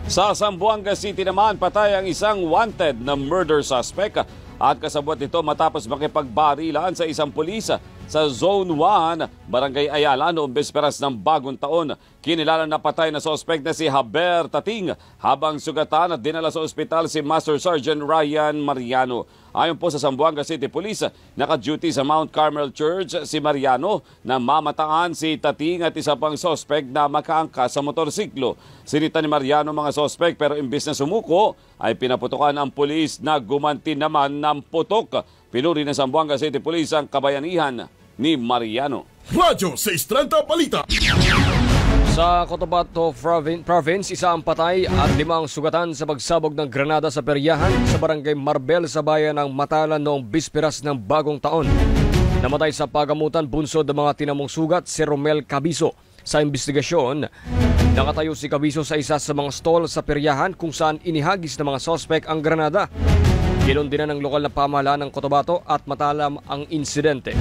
Sa Zamboanga City naman, patay ang isang wanted na murder suspect at kasabwat nito matapos makipagbarilan sa isang pulis sa Zone 1, Barangay Ayala noong besperas ng bagong taon. Kinilala na patay na suspect na si Haber Tating habang sugatan at dinala sa ospital si Master Sergeant Ryan Mariano. Ayon po sa Zamboanga City Police, naka-duty sa Mount Carmel Church si Mariano na mamataan si Tating at isa pang suspect na makaangkas sa motorsiklo. Sinita ni Mariano mga suspect pero imbis na sumuko ay pinaputukan ang pulis na gumanti naman ng putok. Pinuri ng Zamboanga City Police ang kabayanihan ni Mariano. Radyo 630 Balita. Sa Cotabato Province, isa ang patay at 5 ang sugatan sa pagsabog ng granada sa peryahan sa Barangay Marbel sa bayan ng Matalan noong bisperas ng bagong taon. Namatay sa pagamutan bunsod ng mga tinamong sugat si Romel Cabiso. Sa investigasyon, nakatayo si Cabiso sa isa sa mga stall sa peryahan kung saan inihagis ng mga sospek ang granada. Kinundinan ng lokal na pamahalaan ng Cotabato at matalam ang insidente.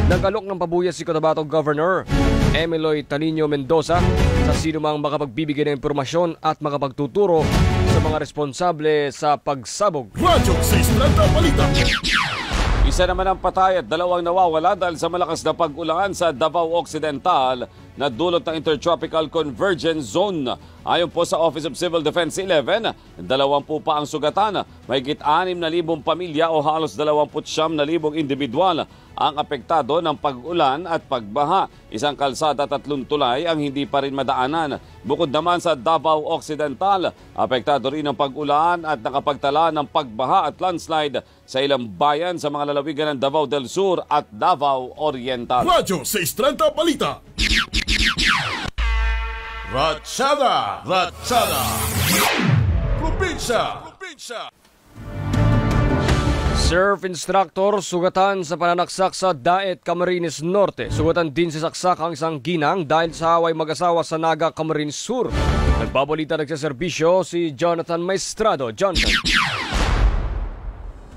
Nag-alok ng pabuya si Cotabato Governor Emeloy Tanino Mendoza sa sino mang makapagbibigay ng impormasyon at makapagtuturo sa mga responsable sa pagsabog. Radyo 630 Balita. Isa naman ang patay at 2 nawawala dahil sa malakas na pag-ulan sa Davao Occidental na dulot ng Intertropical Convergence Zone. Ayon po sa Office of Civil Defense 11, 20 pa ang sugatan. Mahigit 6,000 pamilya o halos 29,000 individual ang apektado ng pag-ulan at pagbaha. Isang kalsada at 3 tulay ang hindi pa rin madaanan. Bukod naman sa Davao Occidental, apektado rin ang pag-ulan at nakapagtala ng pagbaha at landslide sa ilang bayan sa mga lalawigan ng Davao del Sur at Davao Oriental. Radyo 630 Balita. Ratsada! Probinsya! Surf instructor sugatan sa pananaksak sa Daet, Camarines Norte. Sugatan din sa saksak ang isang ginang dahil sa away mag-asawa sa Naga, Camarines Sur. Nagbabalita nagsaserbisyo si Jonathan Maestrado. Jonathan.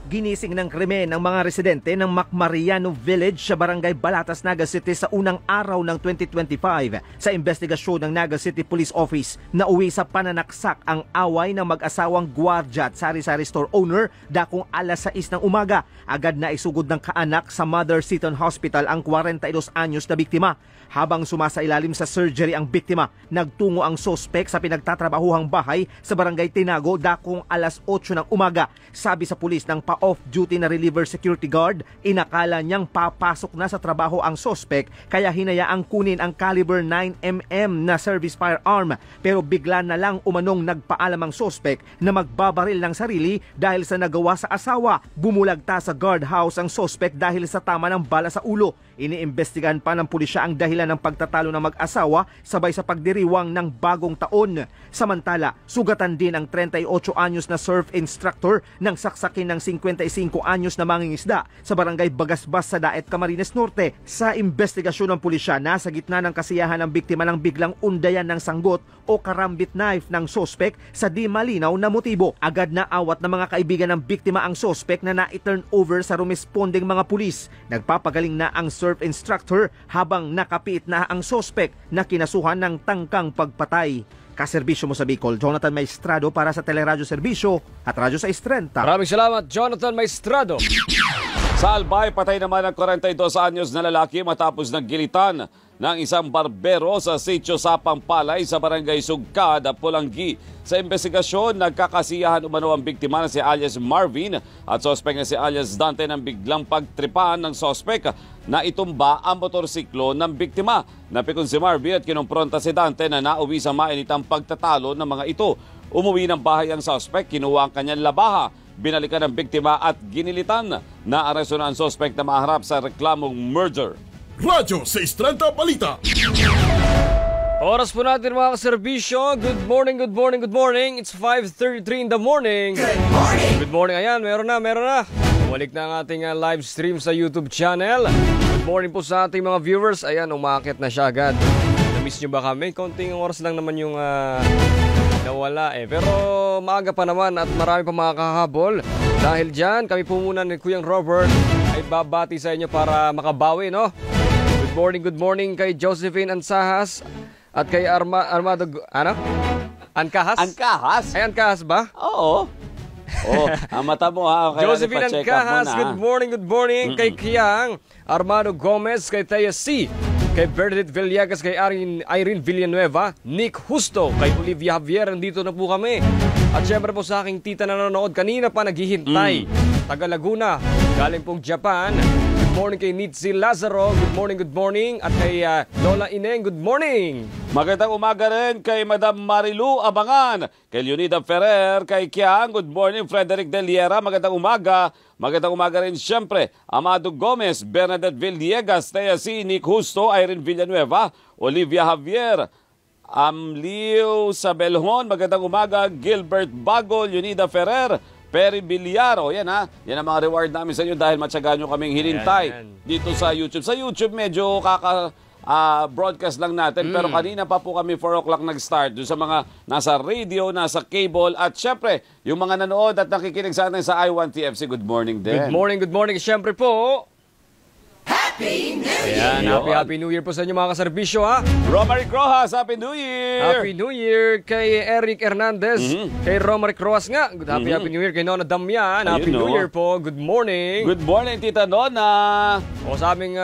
Ginising ng krimen ng mga residente ng Macmariano Village sa Barangay Balatas, Naga City sa unang araw ng 2025. Sa investigasyon ng Naga City Police Office, nauwi sa pananaksak ang away ng mag-asawang gwardya at sari-sari store owner dakong alas 6 ng umaga. Agad na isugod ng kaanak sa Mother Seton Hospital ang 42 anyos na biktima. Habang sumasailalim sa surgery ang biktima, nagtungo ang sospek sa pinagtatrabahuhang bahay sa Barangay Tinago dakong alas 8 ng umaga. Sabi sa pulis ng pa-off-duty na reliever security guard, inakala niyang papasok na sa trabaho ang sospek kaya hinayaang kunin ang caliber 9mm na service firearm. Pero bigla na lang umanong nagpaalam ang sospek na magbabaril ng sarili dahil sa nagawa sa asawa. Bumulagta sa guardhouse ang sospek dahil sa tama ng bala sa ulo. Iniimbestigahan pa ng pulisya ang dahilan ng pagtatalo ng mag-asawa sabay sa pagdiriwang ng bagong taon. Samantala, sugatan din ang 38 anyos na surf instructor ng saksakin ng 55 anyos na mangingisda sa Barangay Bagasbas sa Daet, Camarines Norte. Sa investigasyon ng pulisya, nasa gitna ng kasiyahan ng biktima ng biglang undayan ng sanggot o karambit knife ng sospek sa di malinaw na motibo. Agad na awat ng mga kaibigan ng biktima ang sospek na na-turn over sa rumesponding mga pulis. Nagpapagaling na ang surf instructor habang nakapiit na ang sospek na kinasuhan ng tangkang pagpatay. Kaserbisyo mo sa Bicol, Jonathan Maestrado para sa Teleradyo Serbisyo at Radyo 630. Maraming salamat, Jonathan Maestrado. Sa Albay, patay naman ang 42 anyos na lalaki matapos naggilitan ng isang barbero sa sitio Sapang Palay sa Barangay Sugkad, Pulanggi. Sa investigasyon, nagkakasiyahan umano ang biktima na si alias Marvin at sospek na si alias Dante ng biglang pagtripahan ng sospek na itumba ang motorsiklo ng biktima. Napikon si Marvin at kinumpronta si Dante na nauwi sa mainitang pagtatalo ng mga ito. Umuwi ng bahay ang sospek, kinuha ang kanyang labaha, binalikan ng biktima at ginilitan. Naaresto na ang sospek na maharap sa reklamong murder. Radyo 630 Balita. Oras po natin mga kaserbisyo. Good morning, good morning, good morning. It's 5:33 in the morning. Good morning! Good morning. Ayan, meron na. Bumalik na ang ating live stream sa YouTube channel. Good morning po sa ating mga viewers. Ayan, umakit na siya agad. Na-miss nyo ba kami? Konting oras lang naman yung nawala eh. Pero maaga pa naman at marami pa makakahabol. Dahil dyan, kami po muna ni Kuyang Robert ay babati sa inyo para makabawi, no? Good morning kay Josephine Ansahas at kay Armando, Ancahas? Ancahas? Ay, Ancahas ba? Oo. Oh, ang mata mo ha. Josephine Ancahas, good morning. Kay Kiang, Armando Gomez, kay Thea C, kay Bernadette Villegas, kay Irene Villanueva, Nick Justo, kay Olivia Javier, nandito na po kami. At syempre po sa aking tita na nanonood, kanina pa naghihintay. Taga Laguna, galing pong Japan. Good morning kay Nitzi Lazaro, good morning. At kay Lola Ineng, good morning. Magandang umaga rin kay Madam Marilu Abangan, kay Leonida Ferrer, kay Kiang, good morning. Frederick Deliera, magandang umaga. Magandang umaga rin siyempre, Amado Gomez, Bernadette Villegas, Thea C, Nick Justo, Irene Villanueva, Olivia Javier, Amlio Sabelhon, magandang umaga. Gilbert Bagol, Leonida Ferrer, Perry Villaro, yan ha. Yan ang mga reward namin sa inyo dahil matyagaan nyo kaming hinintay dito sa YouTube. Sa YouTube medyo broadcast lang natin pero kanina pa po kami 4 o'clock nag-start doon sa mga nasa radio, nasa cable at syempre yung mga nanood at nakikinig sa atin sa I1TFC. Good morning din. Good morning. Syempre po, Happy New Year! ayan, happy New Year po sa inyo mga kaserbisyo ha. Romaric Rojas, Happy New Year! Happy New Year kay Eric Hernandez, kay Romaric Rojas nga. Happy New Year kay Nona Damian. Happy New Year po. Good morning. Good morning, Tita Nona. O sa aming,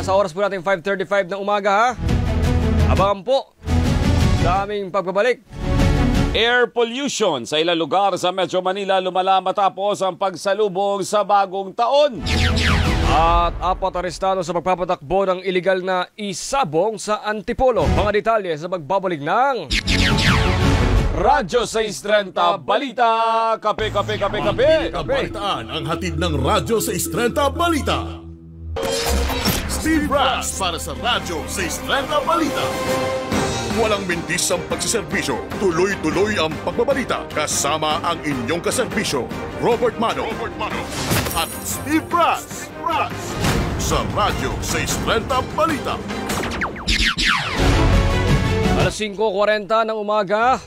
sa oras po natin 5:35 ng umaga ha. Abangan po sa aming pagbabalik. Air pollution sa ilang lugar sa Metro Manila lumala matapos ang pagsalubong sa bagong taon. At 4 arestado sa pagpapatakbo ng iligal na isabong sa Antipolo. Mga detalye sa magbabalik ng Radyo 630 Balita. Kape. Kabalitaan ang hatid ng Radyo 630 Balita. Steve Brass para sa Radyo 630 Balita. Walang mintis ang pagsiservisyo. Tuloy-tuloy ang pagbabalita. Kasama ang inyong kaserbisyo, Robert Mano at Steve Brass. Sa Radyo 630 Balita. Alas 5:40 ng umaga,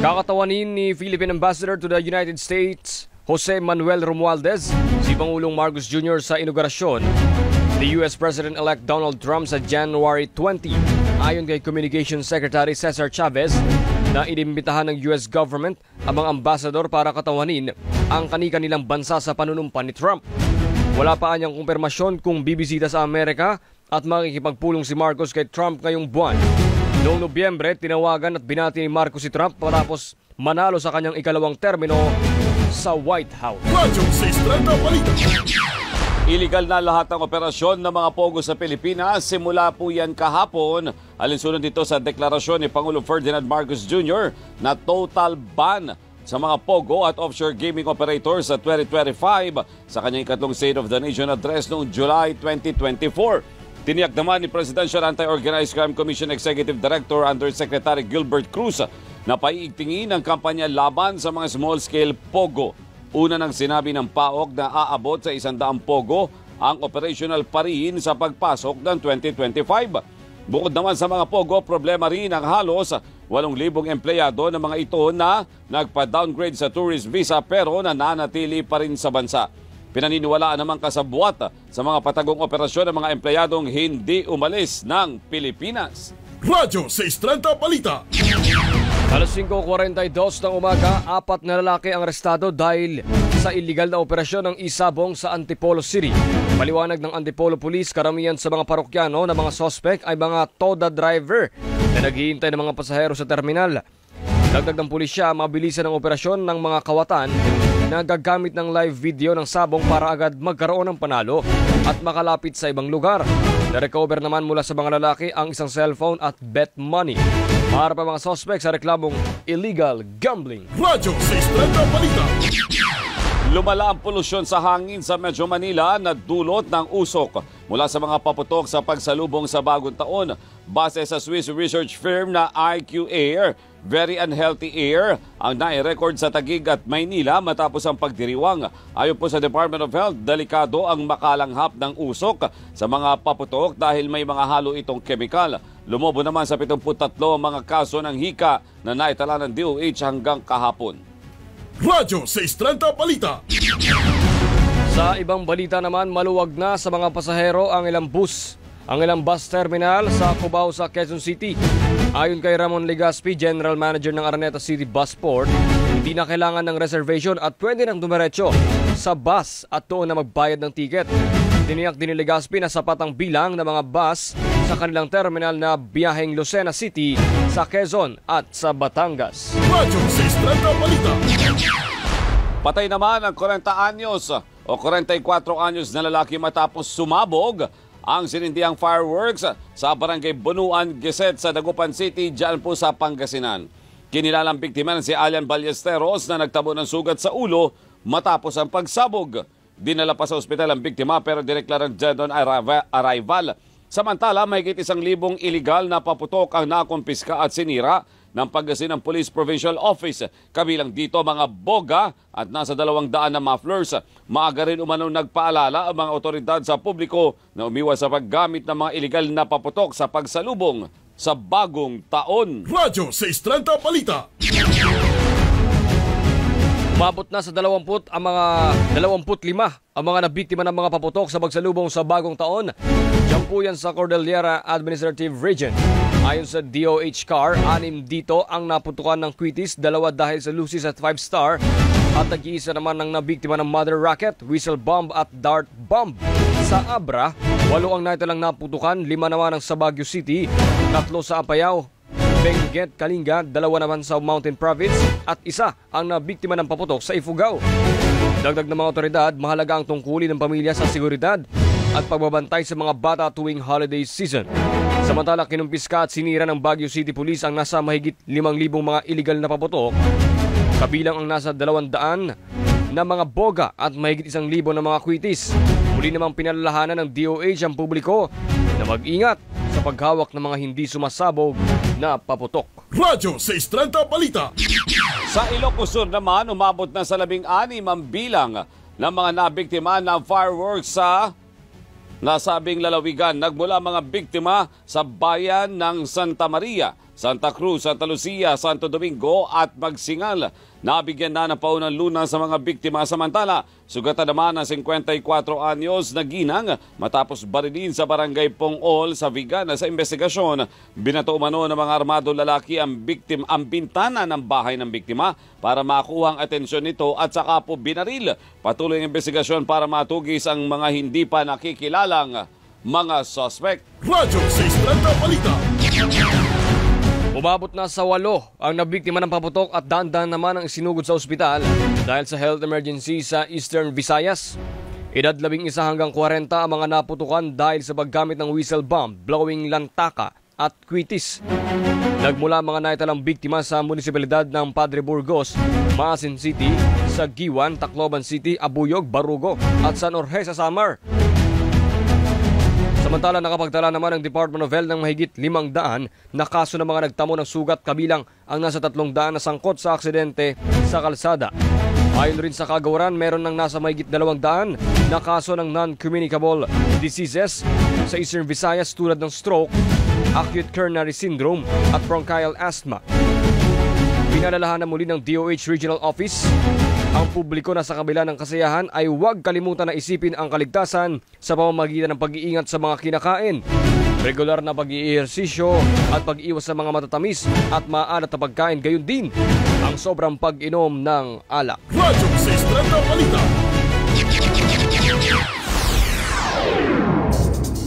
kakatawanin ni Philippine Ambassador to the United States Jose Manuel Romualdez, si Pangulong Marcos Jr. sa inaugurasyon ni US President-elect Donald Trump sa January 20. Ayon kay Communications Secretary Cesar Chavez na inimbitahan ng US government ang mga ambasador para katawanin ang kani-kanilang bansa sa panunumpan ni Trump. Wala pa anyang kumpirmasyon kung bibisita sa Amerika at makikipagpulong si Marcos kay Trump ngayong buwan. Noong Nobyembre, tinawagan at binati ni Marcos si Trump matapos manalo sa kanyang ikalawang termino sa White House. Radyo 630 Balita. Iligal na lahat ng operasyon ng mga pogo sa Pilipinas. Simula po yan kahapon. Alinsunod dito sa deklarasyon ni Pangulong Ferdinand Marcos Jr. na total ban sa mga pogo at offshore gaming operators sa 2025 sa kanyang ikatlong State of the Nation address noong July 2024. Tiniyak naman ni Presidential Anti-Organized Crime Commission Executive Director Undersecretary Gilbert Cruz na paiigtingin ang kampanya laban sa mga small-scale pogo. Una nang sinabi ng PAOK na aabot sa 100 pogo ang operational parihin sa pagpasok ng 2025. Bukod naman sa mga pogo, problema rin ang halos 8,000 empleyado ng mga ito na nagpa-downgrade sa tourist visa pero nananatili pa rin sa bansa. Pinaniniwalaan naman kasabwat sa mga patagong operasyon ng mga empleyadong hindi umalis ng Pilipinas. Radyo 630 Balita. Alas 5:42 ng umaga, 4 na lalaki ang arestado dahil sa illegal na operasyon ng isabong sa Antipolo City. Paliwanag ng Antipolo Police, karamihan sa mga parokyano na mga sospek ay mga toda driver na naghihintay ng mga pasahero sa terminal. Dagdag ng pulisya, mabilisan ang operasyon ng mga kawatan na gagamit ng live video ng sabong para agad magkaroon ng panalo at makalapit sa ibang lugar. Na-recover naman mula sa mga lalaki ang isang cellphone at bet money. Para pa mga suspect sa reklamong illegal gambling. Radyo 630 Balita. Lumala ang polusyon sa hangin sa Metro Manila na dulot ng usok mula sa mga paputok sa pagsalubong sa bagong taon. Base sa Swiss research firm na IQ Air, very unhealthy air ang nai-record sa Taguig at Maynila matapos ang pagdiriwang. Ayon po sa Department of Health, delikado ang makalanghap ng usok sa mga paputok dahil may mga halo itong kemikal. Lumobo naman sa 73 ang mga kaso ng hika na naitala ng DOH hanggang kahapon. Radyo 630 Balita. Sa ibang balita naman, maluwag na sa mga pasahero ang ilang bus terminal sa Cubao sa Quezon City. Ayon kay Ramon Legaspi, General Manager ng Araneta City Busport, hindi na kailangan ng reservation at pwede nang dumiretso sa bus at doon na magbayad ng ticket. Tiniyak din ni Legaspi na sapat ang bilang ng mga bus sa kanilang terminal na biyaheng Lucena City sa Quezon at sa Batangas. Radyo 630 Balita. Patay naman ang 40 anyos o 44 anyos na lalaki matapos sumabog ang sinindihang fireworks sa Barangay Bunuan, Geset sa Dagupan City, dyan po sa Pangasinan. Kinilalang biktima si Alian Ballesteros na nagtabo ng sugat sa ulo matapos ang pagsabog. Dinala pa sa ospital ang biktima pero dineklarang dead on arrival. Samantala, mahigit 1,000 iligal na paputok ang nakumpiska at sinira ng Pangasinan Police Provincial Office. Kabilang dito mga boga at nasa 200 na mufflers. Maaga rin umanong nagpaalala ang mga otoridad sa publiko na umiwas sa paggamit ng mga iligal na paputok sa pagsalubong sa bagong taon. Radyo 630 Balita. Umabot na sa 25 ang mga nabiktima ng mga paputok sa pagsalubong sa bagong taon. Diyan po yan sa Cordillera Administrative Region. Ayon sa DOH-CAR, 6 dito ang naputukan ng kwitis, 2 dahil sa Lucis at 5-star at nag-iisa naman ng nabiktima ng mother rocket, whistle bomb at dart bomb. Sa Abra, 8 ang naitalang naputukan, 5 naman ang sa Baguio City, 3 sa Apayao, Benguet, Kalinga, 2 naman sa Mountain Province at 1 ang nabiktima ng paputok sa Ifugao. Dagdag ng mga otoridad, mahalaga ang tungkulin ng pamilya sa seguridad at pagbabantay sa mga bata tuwing holiday season. Samantala, kinumpiska at sinira ng Baguio City Police ang nasa mahigit 5,000 mga illegal na paputok, kabilang ang nasa 200 na mga boga at mahigit 1,000 na mga kwitis. Muli namang pinalalahanan ng DOH ang publiko na mag-ingat sa paghawak ng mga hindi sumasabog na paputok. Radyo 630 Balita. Sa Ilocos Sur naman, umabot na sa 16 ang bilang ng mga nabiktima ng fireworks sa nasabing lalawigan. Nagmula mga biktima sa bayan ng Santa Maria, Santa Cruz, Santa Lucia, Santo Domingo at Magsingal. Nabigyan na ng paunang lunas sa mga biktima. Samantala, sugatan naman ng 54 anyos na ginang matapos barilin sa barangay Pongol sa Vigan. Sa investigasyon, binato umano ng mga armado lalaki ang bintana ng bahay ng biktima para makuha ang atensyon nito at saka po binaril. Patuloy ang investigasyon para matugis ang mga hindi pa nakikilalang mga suspect. Radyo 630 Balita. Umabot na sa 8 ang nabiktima ng paputok at dandan naman ang isinugod sa ospital dahil sa health emergency sa Eastern Visayas. Edad 11 hanggang 40 ang mga naputukan dahil sa paggamit ng whistle bomb, blowing lantaka at kwitis. Nagmula mga naitalang biktima sa munisipalidad ng Padre Burgos, Maasin City, Sagiwan, Tacloban City, Abuyog, Barugo at San Jorge sa Samar. Samantala, nakapagtala naman ang Department of Health ng mahigit 500 na kaso ng mga nagtamo ng sugat kabilang ang nasa 300 na sangkot sa aksidente sa kalsada. Ayon rin sa kagawaran, meron ng nasa mahigit 200 na kaso ng non-communicable diseases sa Eastern Visayas tulad ng stroke, acute coronary syndrome at bronchial asthma. Pinalalahanan muli ng DOH Regional Office ang publiko na sa kabila ng kasayahan ay huwag kalimutan na isipin ang kaligtasan sa pamamagitan ng pag-iingat sa mga kinakain, regular na pag-iihersisyo at pag-iwas sa mga matatamis at maalat na pagkain, gayon din ang sobrang pag-inom ng alak. Radyo 630 Balita.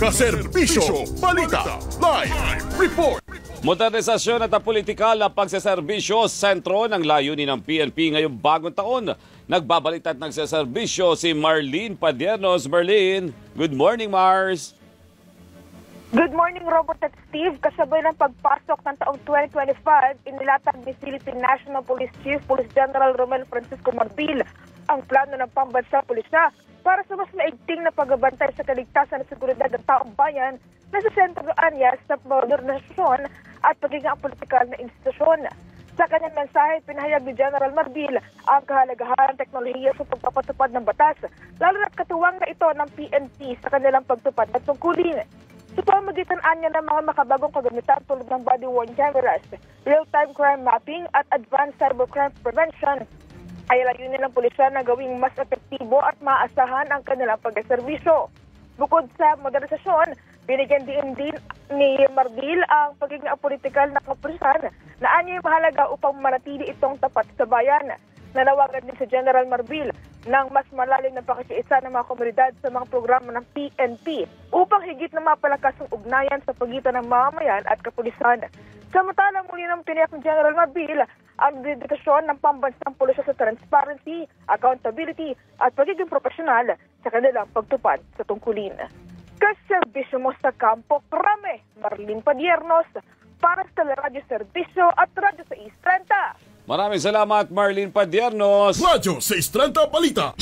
Kaserbisyo Balita Live Report. Modernisasyon at politikal na pagseserbisyo, sentro ng layunin ng PNP ngayong bagong taon. Nagbabalik at nagseserbisyo si Marlene Padiernos. Marlene, good morning, Mars. Good morning, Robert at Steve. Kasabay ng pagpasok ng taong 2025, inilatag ni Philippine National Police Chief Police General Romel Francisco Marbil ang plano ng pambansang pulisya para sa mas maigting na pagbabantay sa kaligtasan at seguridad ng taong bayan na sa sentro anya sa modernisasyon at pagiging politikal na institusyon. Sa kanyang mensahe, pinahayag ni General Marbil ang kahalagahan ng teknolohiya sa pagpapatupad ng batas, lalo na't katuwang na ito ng PNP sa kanilang pagtupad at tungkulin. Sa pamamagitan anya ng mga makabagong kagamitan tulad ng body-worn cameras, real-time crime mapping at advanced cybercrime prevention, ay layunin ng pulisya na gawing mas epektibo at maasahan ang kanilang pagserbisyo. Bukod sa modernisasyon, binigyan din ni Marbil ang pagiging apolitikal na kapulisan na anya'y mahalaga upang manatili itong tapat sa bayan. Nanawagan din si General Marbil ng mas malalim na pakikiisa ng mga komunidad sa mga programa ng PNP upang higit na mapalakas ang ugnayan sa pagitan ng mamamayan at kapulisan. Samantalang muli ng tiniyak ni General Marbil ang dedikasyon ng pambansang pulisya sa transparency, accountability at pagiging profesional sa kanilang pagtupad sa tungkulin. Kaserbisyo mo sa kampo, Krame, Marlene Padiernos, para sa Radyo Serbisyo at Radyo 630. Maraming salamat, Marlene Padiernos. Radyo 630 Balita.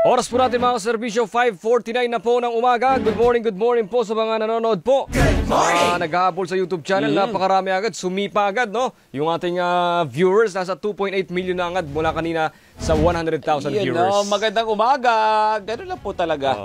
Oras po natin mga serbisyo, 5:49 na po ng umaga. Good morning po sa mga nanonood po. Mga naghahabol sa YouTube channel, napakarami agad, sumipa agad, no? Yung ating viewers, nasa 2.8 million na agad mula kanina sa 100,000 viewers. No, magandang umaga. Ganun lang po talaga.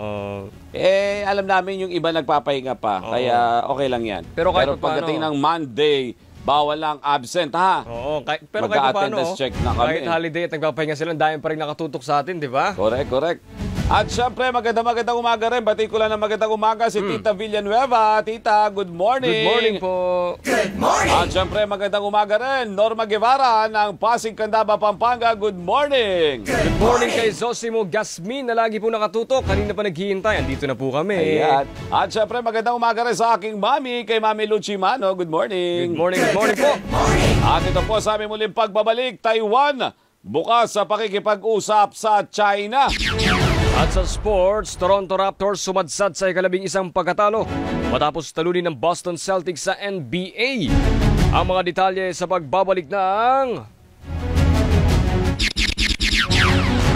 Alam namin yung iba nagpapahinga pa, kaya okay lang yan. Pero pagdating ng Monday, bawal lang absent, ha? Oo, pero kahit paano, check na kami. kahit holiday at nagpapahinga sila, dahil pa rin nakatutok sa atin, di ba? Correct. At syempre, magandang umaga rin. Batiin ko lang ng magandang umaga si Tita Villanueva. Tita, good morning. Good morning po. Good morning. At syempre, magandang umaga rin. Norma Guevara ng Pasig, Candaba, Pampanga. Good morning. Good morning kay Zosimo Gasmin na lagi po nakatutok. Kanina pa naghihintay. Andito na po kami. Ayan. At syempre, magandang umaga rin sa aking mami, kay Mami Lucimano. Good morning. Good morning po. At ito po sa aming muling pagbabalik, Taiwan bukas sa pakikipag-usap sa China. At sa sports, Toronto Raptors sumadsad sa ika-11 pagkatalo matapos talunin ng Boston Celtics sa NBA. Ang mga detalye sa pagbabalik ng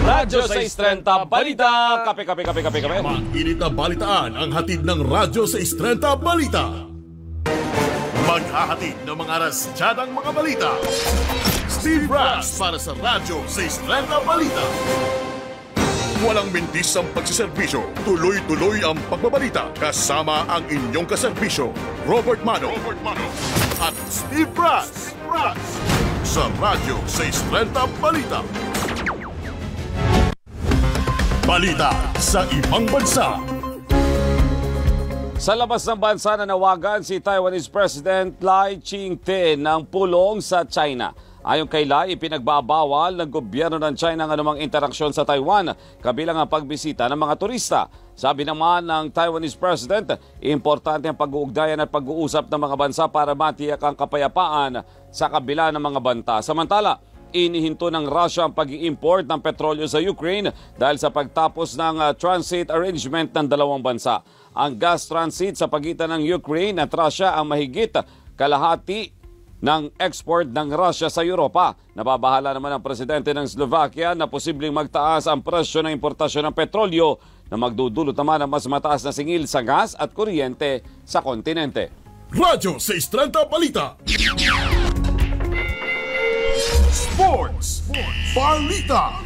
Radyo 630 Balita. Kape. Mainit na balitaan ang hatid ng Radyo 630 Balita. Maghahatid ng mga rasyadang mga balita. Steve Brass para sa Radyo 630 Balita. Walang mintis ang pagsiservisyo. Tuloy-tuloy ang pagbabalita. Kasama ang inyong kaserbisyo, Robert Mano at Steve Brass. Sa Radyo 630 Balita. Balita sa ibang bansa. Sa labas ng bansa, nanawagan si Taiwanese President Lai Ching-te ng pulong sa China. Ayon kay Lai, ipinagbabawal ng gobyerno ng China ang anumang interaksyon sa Taiwan, kabilang ang pagbisita ng mga turista. Sabi naman ng Taiwanese President, importante ang pag-uugnayan at pag-uusap ng mga bansa para matiyak ang kapayapaan sa kabila ng mga banta. Samantala, inihinto ng Russia ang pag-i-import ng petrolyo sa Ukraine dahil sa pagtapos ng transit arrangement ng dalawang bansa. Ang gas transit sa pagitan ng Ukraine at Russia ang mahigit kalahati ng export ng Russia sa Europa. Nababahala naman ang presidente ng Slovakia na posibleng magtaas ang presyo ng importasyon ng petrolyo na magdudulot naman ng mas mataas na singil sa gas at kuryente sa kontinente. Radyo 630 Balita. Sports. Balita.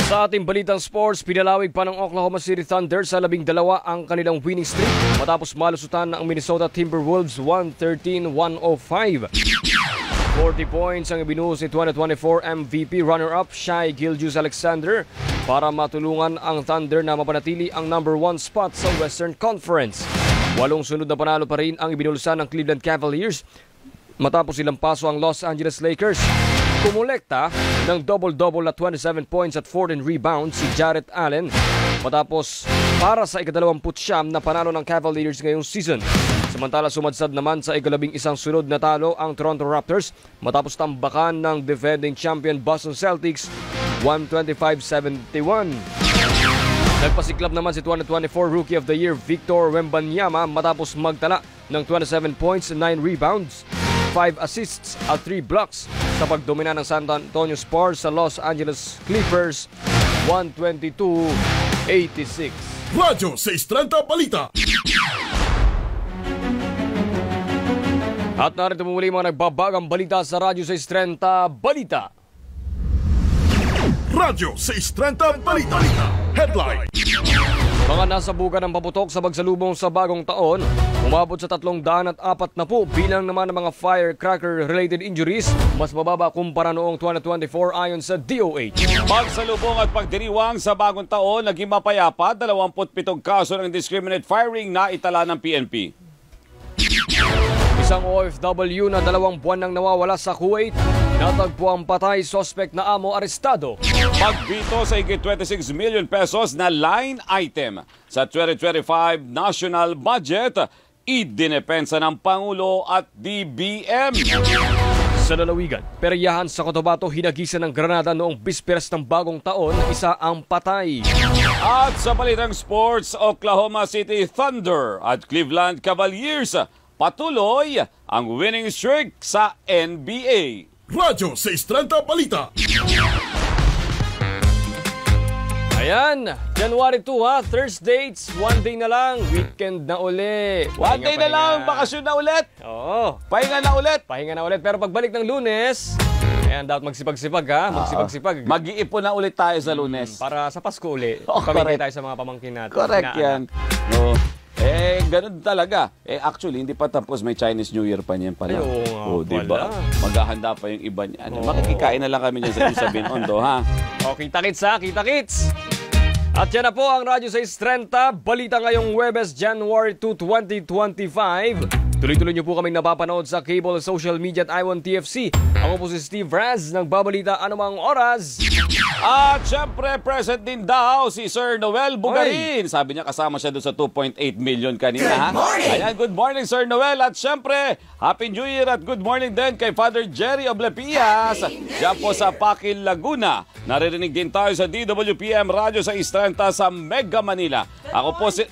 Sa ating balitang sports, pinalawig pa ng Oklahoma City Thunder sa 12 ang kanilang winning streak matapos malusutan ng Minnesota Timberwolves 113-105. 40 points ang ibinuhos ni 2024 MVP runner-up Shai Gilgeous-Alexander para matulungan ang Thunder na mapanatili ang number 1 spot sa Western Conference. 8 sunod na panalo pa rin ang ibinulsan ng Cleveland Cavaliers matapos ilang paso ang Los Angeles Lakers. Kumulekta ng double-double at 27 points at 14 rebounds si Jarrett Allen matapos para sa ika-29 na panalo ng Cavaliers ngayong season. Samantala sumadsad naman sa ika-11 sunod na talo ang Toronto Raptors matapos tambakan ng defending champion Boston Celtics 125-71. Nagpasiklab naman si 2024 Rookie of the Year Victor Wembanyama matapos magtala ng 27 points, 9 rebounds, 5 assists at 3 blocks sa pagdomina ng San Antonio Spurs sa Los Angeles Clippers 122-86. Radyo 630 Balita. At narito muli mga nagbabagang balita sa Radyo 630 Balita. Radyo 630 Balita. Headline. Mga nasabugan ng paputok sa pagsalubong sa bagong taon, umabot sa 340 bilang naman ng mga firecracker-related injuries, mas mababa kumpara noong 2024 ayon sa DOH. Pagsalubong at pagdiriwang sa bagong taon, naging mapayapa, 27 kaso ng indiscriminate firing na itala ng PNP. Isang OFW na 2 buwan nang nawawala sa Kuwait, natagpo ang patay suspect na amo arestado. Pagbito sa higit 26 million pesos na line item sa 2025 national budget, idinepensa ng Pangulo at DBM. Sa lalawigan, peryahan sa Cotabato, hinagisan ng granada noong bisperas ng bagong taon, isa ang patay. At sa balitang sports, Oklahoma City Thunder at Cleveland Cavaliers, patuloy ang winning streak sa NBA. Radyo 630 Balita. Ayan, January 2 ha, Thursday, one day na lang, weekend na uli. One day na lang, bakasyon na ulit. Oo. Pahinga na ulit. Pahinga na ulit, pero pagbalik ng Lunes, ayan, dapat magsipag-sipag ha, magsipag-sipag. Mag-iipon na ulit tayo sa Lunes. Para sa Pasko uli, correct. pamigay tayo sa mga pamangkin natin. Correct yan. No. Ganun talaga. Actually, hindi pa tapos. May Chinese New Year pa niyan pala. Oo nga diba? Maghahanda pa yung iba niya. Makikikain na lang kami niyan sa Binondo, ha? O, kita-kits ha, kita-kits. At yan na po ang Radyo 630. Balita ngayong Huwebes, January 2, 2025. Tuloy-tuloy niyo po kaming napapanood sa cable, social media at iWant TFC. Ako po si Steve Raz, nagbabalita anumang oras. At syempre, present din daw si Sir Noel Bugarin. Sabi niya kasama siya doon sa 2.8 million kanina. Ayan, good morning Sir Noel. At syempre, Happy New Year at good morning din kay Father Jerry Oblepias. Diyan po sa Pakil, Laguna. Naririnig din tayo sa DWPM Radio sa 630 sa Mega Manila. Ako po si...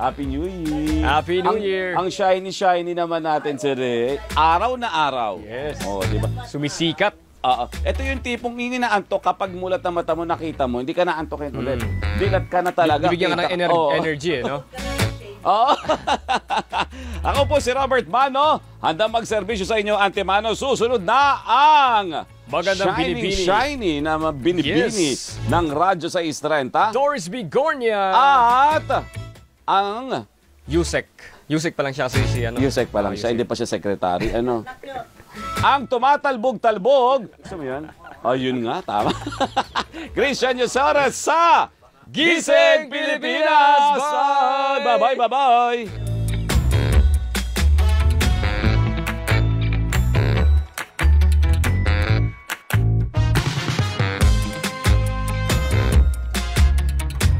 Happy New Year. Happy New Year. Ang shiny naman natin, sir. Araw na araw. Yes. Oh, di ba? Sumisikat. Ito yung tipong inaantok kapag mulat na mata mo, nakita mo, hindi ka naantokin ulit. Dilat ka na talaga. Bibigyan ka ng energy, no? Oo. Ako po si Robert Mano. Handa magserbisyo sa inyo, Antemano. Susunod na ang Magandang binibini. Shiny na binibini ng Radyo 630. Doris Bigornia. At ang Yusek. Yusek pa lang siya. Yusek pa lang siya. Hindi pa siya secretary. Ang tumatalbog-talbog. Gusto mo yun? Yun nga. Tama. Christian Yusores sa Gising Pilipinas. Bye! Bye-bye!